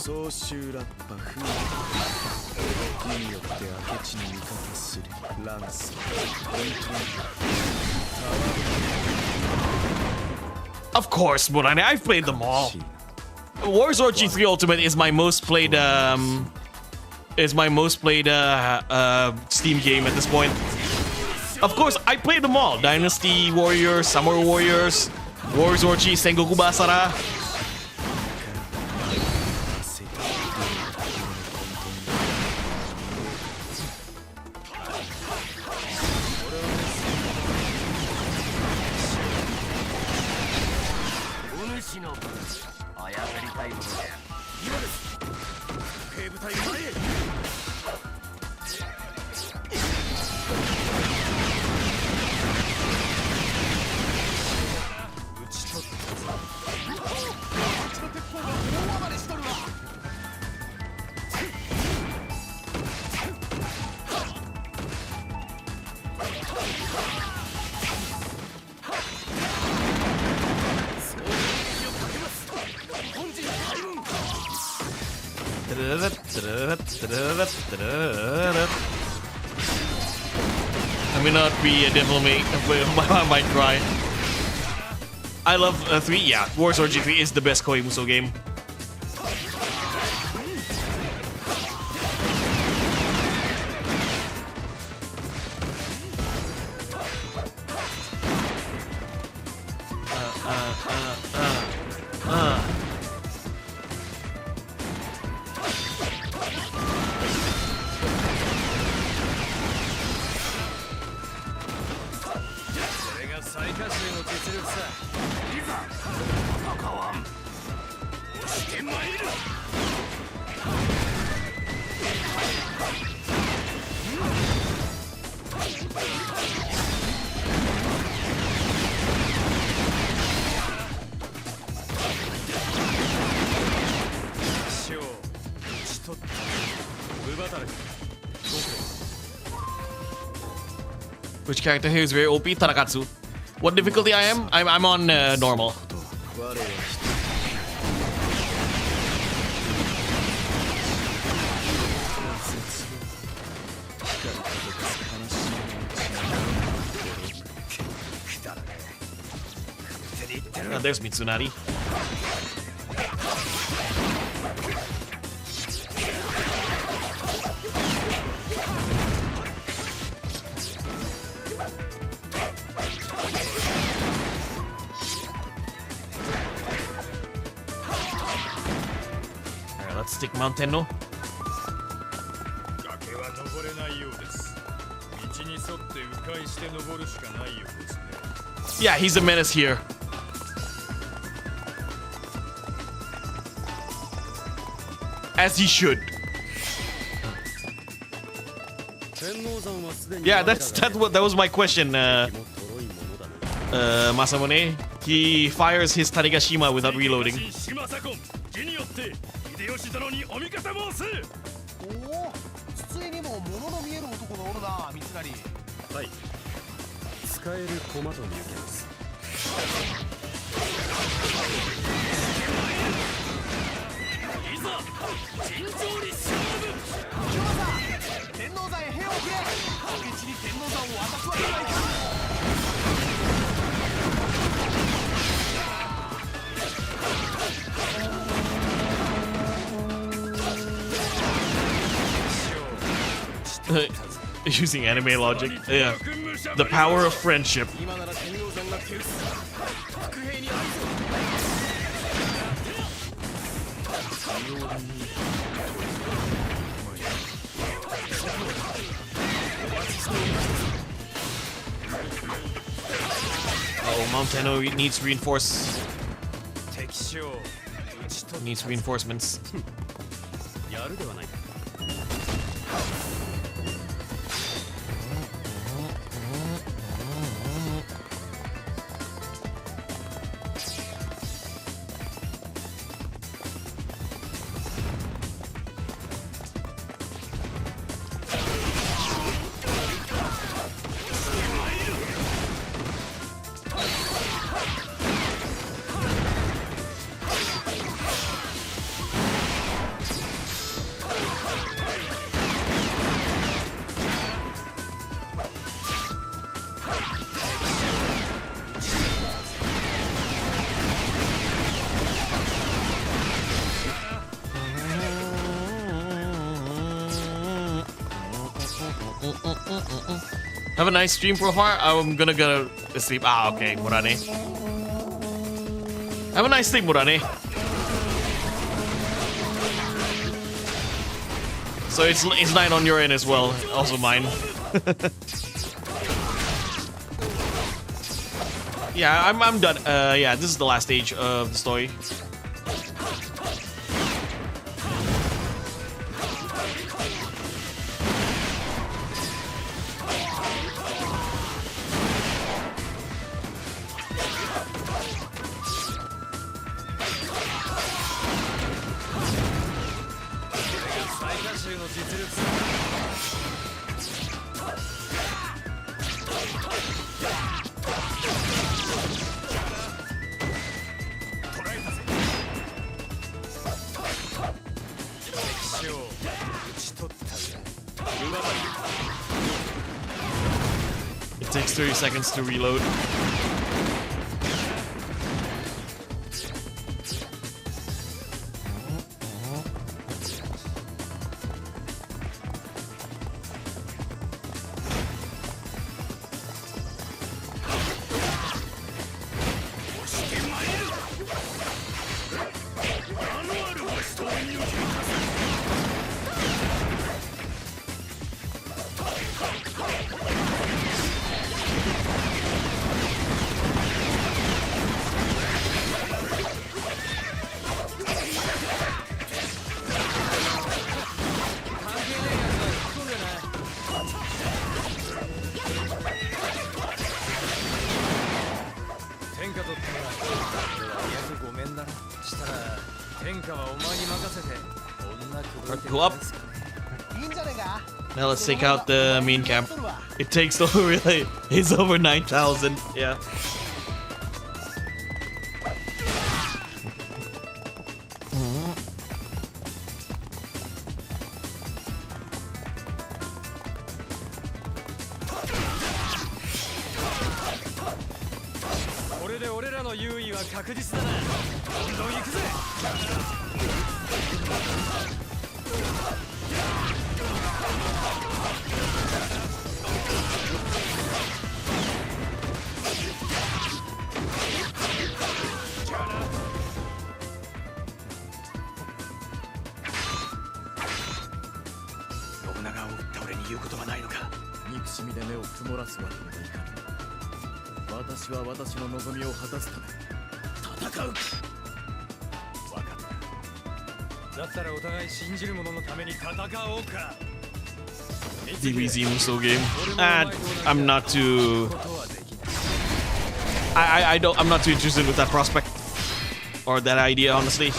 [SPEAKER 1] Of course, Murane, I've played them all. Warzone G3 Ultimate is my most played Steam game at this point. Of course, I played them all. Dynasty Warriors, Summer Warriors, Warzone G, Sengoku Basara. Let me not be a devil may might cry. I love 3. Yeah, Warlord G3 is the best Koei Musou game. Which character here is very OP? Tarakatsu. What difficulty I am? I'm on normal. There's Mitsunari. Alright, let's stick Mount Tenno. Yeah, he's a menace here. As he should. Yeah, that was my question, Masamune. He fires his Tanigashima without reloading.
[SPEAKER 3] 使える駒と見受けます。いざ尋常に勝負。清正、天王山へ兵を送れ。明智に天王山を渡すわけにはいかん。
[SPEAKER 1] Using anime logic. Yeah. The power of friendship. Oh, Mount Tenno needs needs reinforcements. Have a nice stream, Profar. I'm gonna go to sleep. Ah, okay, Murane. Have a nice sleep, Murane. So it's 9 on your end as well. Also mine. Yeah, I'm done. Yeah, this is the last stage of the story. It takes 30 seconds to reload. Go up. Now let's take out the main camp. It takes over really. It's over 9,000. Yeah. DBZ Musou game. I'm not too. I'm not too interested with that prospect or that idea, honestly.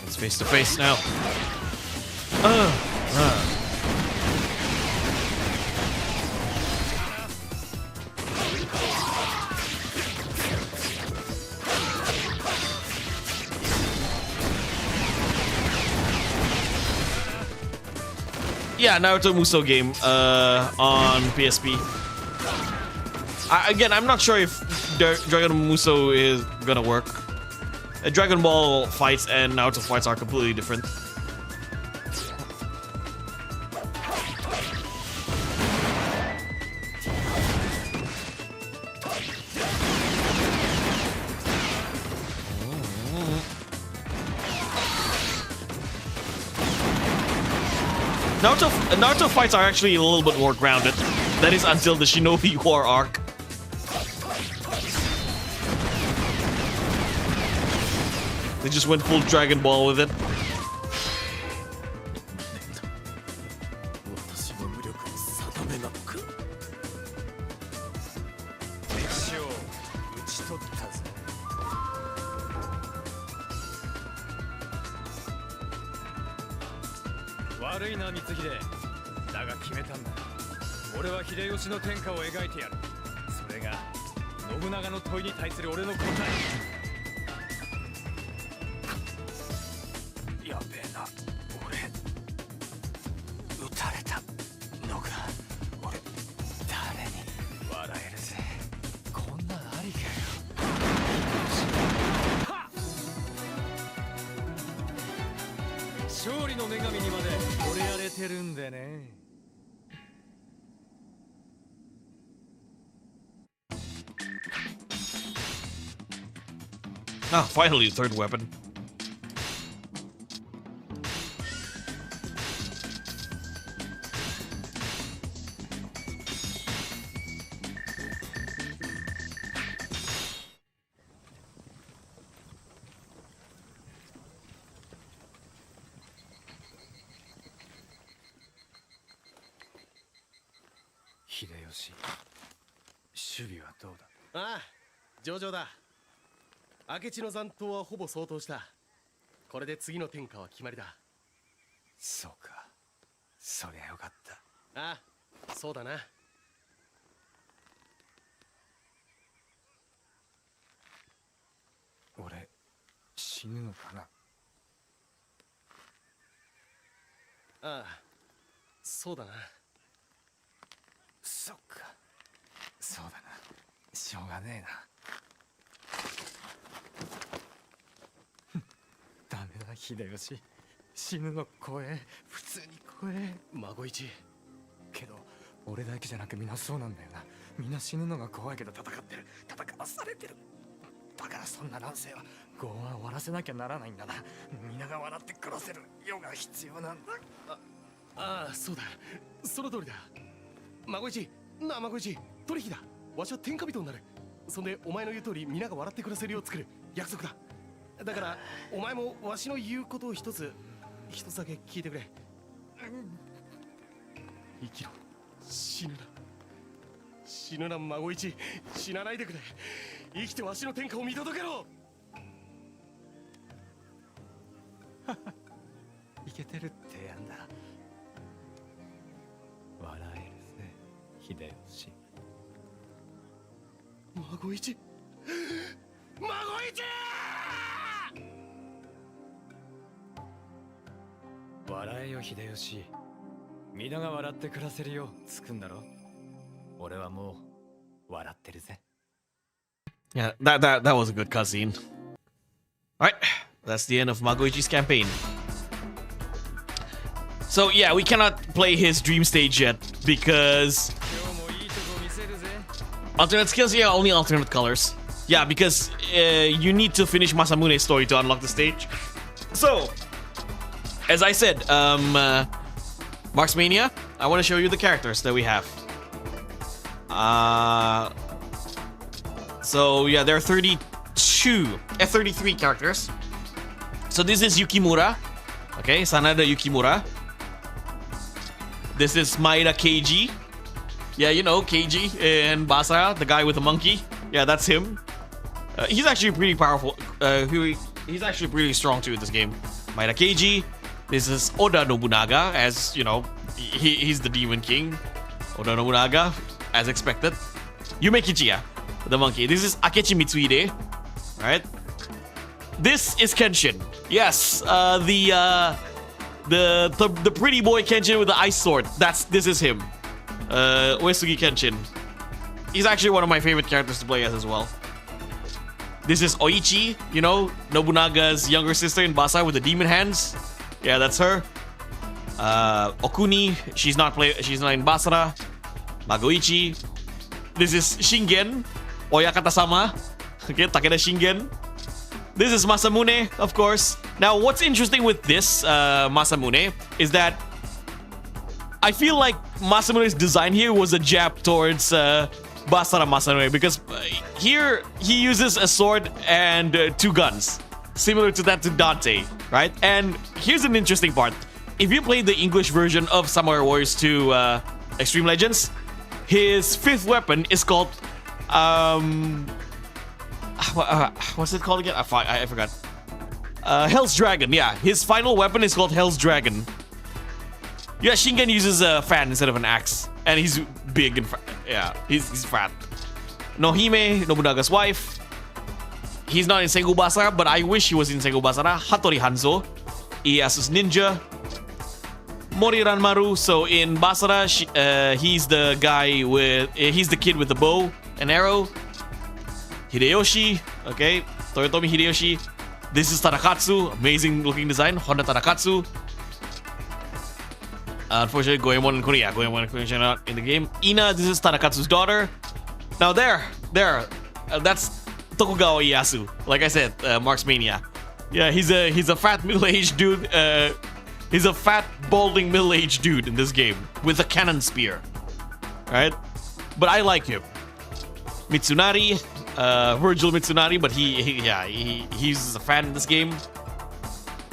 [SPEAKER 1] It's face to face now. Yeah, Naruto Musou game on PSP. Again, I'm not sure if Dragon Musou is gonna work. Dragon Ball fights and Naruto fights are completely different. Naruto fights are actually a little bit more grounded. That is until the Shinobi War arc. They just went full Dragon Ball with it. Ah, finally, a third weapon.
[SPEAKER 3] 上々だ。明智の残党はほぼ相当した。これで次の天下は決まりだ。
[SPEAKER 6] そうか、そりゃよかった。
[SPEAKER 3] ああ、そうだな。
[SPEAKER 6] 俺死ぬのかな。
[SPEAKER 3] ああ、そうだな。
[SPEAKER 6] そっか、そうだな、しょうがねえな。ダメだ秀吉、死ぬの怖え、普通に怖え。
[SPEAKER 3] 孫一。
[SPEAKER 6] けど俺だけじゃなくみんなそうなんだよな。みんな死ぬのが怖いけど戦ってる、戦わされてる。だからそんな乱世は業は終わらせなきゃならないんだな。皆が笑って暮らせる世が必要なんだ。
[SPEAKER 3] ああ、そうだ、その通りだ。孫一、なあ孫一、取引だ。わしは天下人になる。そんでお前の言う通り皆が笑って暮らせるよう作る約束だ。だからお前もわしの言うことを一つだけ聞いてくれ。生きろ、死ぬな。死ぬな孫一、死なないでくれ。生きてわしの天下を見届けろ。
[SPEAKER 6] いけてる提案だ。笑えるぜ秀吉。
[SPEAKER 3] 孫一、孫一。
[SPEAKER 6] 笑えよ秀吉、皆が笑って暮らせるよう作んだろ。俺はもう笑ってるぜ。
[SPEAKER 1] Yeah, that was a good cutscene. Alright, that's the end of Magoichi's campaign. So yeah, we cannot play his dream stage yet because alternate skills, yeah, only alternate colors. Yeah, because you need to finish Masamune's story to unlock the stage. So, as I said, Marksmania, I want to show you the characters that we have. So yeah, there are 33 characters. So this is Yukimura. Okay, Sanada Yukimura. This is Maeda Keiji. Yeah, you know, Keiji and Basa, the guy with the monkey. Yeah, that's him. He's actually pretty powerful. He's actually pretty strong too in this game. Maeda Keiji. This is Oda Nobunaga, as you know, he's the Demon King. Oda Nobunaga, as expected. Yume Kichiya, the monkey. This is Akechi Mitsuhide, right? This is Kenshin. Yes, the pretty boy Kenshin with the ice sword. This is him. Uesugi Kenshin. He's actually one of my favorite characters to play as well. This is Oichi, you know, Nobunaga's younger sister in Basa with the demon hands. Yeah, that's her. Okuni, she's not in Basara. Magoichi. This is Shingen, Oyakata-sama. Okay, Takeda Shingen. This is Masamune, of course. Now, what's interesting with this Masamune is that I feel like Masamune's design here was a jab towards Basara Masamune, because here he uses a sword and 2 guns, similar to that to Dante, right? And here's an interesting part. If you play the English version of Samurai Warriors 2 Extreme Legends, his 5th weapon is called what's it called again? I forgot. Hell's Dragon. Yeah, his final weapon is called Hell's Dragon. Yeah, Shingen uses a fan instead of an axe, and he's big and yeah, he's fat. Nohime, Nobunaga's wife. He's not in Sengoku Basara, but I wish he was in Sengoku Basara. Hattori Hanzo, Ieyasu's ninja. Mori Ranmaru. So in Basara, he's the guy he's the kid with the bow and arrow. Hideyoshi, okay, Toyotomi Hideyoshi. This is Tadakatsu, amazing looking design, Honda Tadakatsu. Unfortunately, Goemon and Korea. Goemon and Korea are not in the game. Ina, this is Tadakatsu's daughter. Now that's Tokugawa Ieyasu. Like I said, Marksmania. Yeah, he's a fat middle-aged dude. He's a fat, balding middle-aged dude in this game with a cannon spear, right? But I like him. Mitsunari, Virgil Mitsunari, but he's a fan in this game.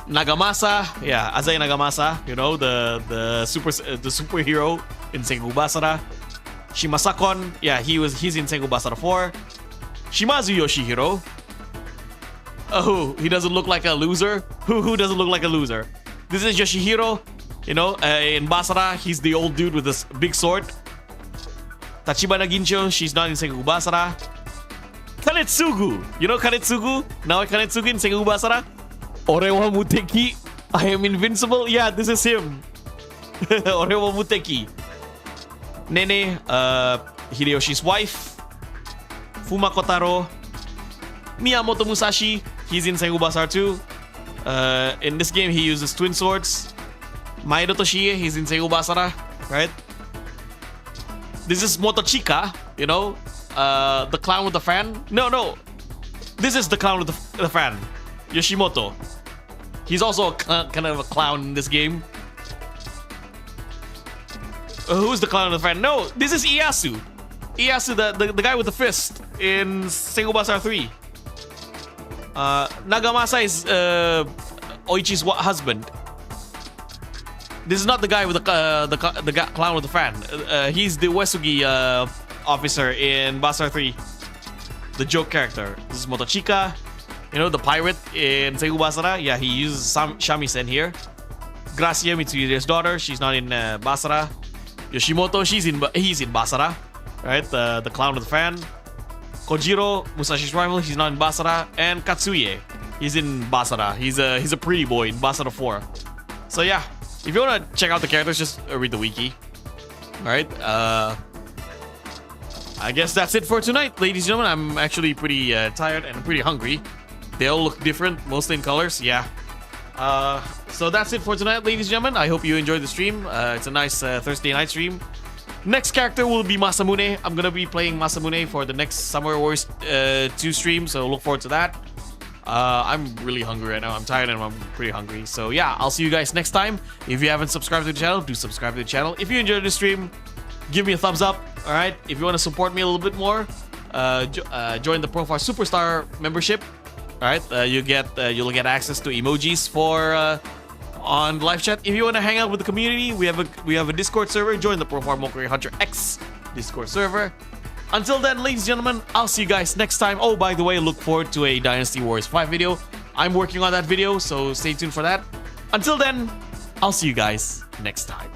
[SPEAKER 1] Nagamasa, yeah, Azai Nagamasa, you know, the superhero in Sengoku Basara. Shimasakon, yeah, he's in Sengoku Basara 4. Shimazu Yoshihiro. Oh, he doesn't look like a loser. Who doesn't look like a loser? This is Yoshihiro. You know, in Basara, he's the old dude with this big sword. Tachibana Gincho, she's not in Sengoku Basara. Kanetsugu. You know Kanetsugu? Now Kanetsugu in Sengoku Basara. Ore wa Muteki. I am invincible. Yeah, this is him. Ore wa Muteki. Nene, Hideyoshi's wife. Fumako Taro. Miyamoto Musashi. He's in Sengoku Basara too. In this game, he uses twin swords. Maedo Toshie, he's in Sengoku Basara, right? This is Motochika, you know, the clown with the fan. No, this is the clown with the fan, Yoshimoto. He's also kind of a clown in this game. Who's the clown with the fan? No, this is Ieyasu. Ieyasu, the guy with the fist in Sengoku Basara 3. Nagamasa is Oichi's husband. This is not the guy with the clown with the fan. He's the Uesugi officer in Basara 3. The joke character. This is Motochika. You know, the pirate in Sengoku Basara. Yeah, he uses shamisen here. Gracia, Mitsuhide's daughter. She's not in Basara. Yoshimoto, he's in Basara. Right, the clown with the fan. Kojiro, Musashi's rival. He's not in Basara. And Katsuye. He's in Basara. He's a pretty boy in Basara 4. So yeah. If you want to check out the characters, just read the wiki. Alright, I guess that's it for tonight, ladies and gentlemen. I'm actually pretty tired and pretty hungry. They all look different, mostly in colors, yeah. So that's it for tonight, ladies and gentlemen. I hope you enjoyed the stream. It's a nice Thursday night stream. Next character will be Masamune. I'm gonna be playing Masamune for the next Samurai Wars 2 stream, so look forward to that. I'm really hungry right now. I'm tired and I'm pretty hungry. So yeah, I'll see you guys next time. If you haven't subscribed to the channel, do subscribe to the channel. If you enjoyed the stream, give me a thumbs up. All right. If you want to support me a little bit more, join the Profar Superstar membership. All right. You'll get access to emojis for on live chat. If you want to hang out with the community, we have a Discord server. Join the Profar Mockery Hunter X Discord server. Until then, ladies and gentlemen, I'll see you guys next time. Oh, by the way, look forward to a Dynasty Warriors 5 video. I'm working on that video, so stay tuned for that. Until then, I'll see you guys next time.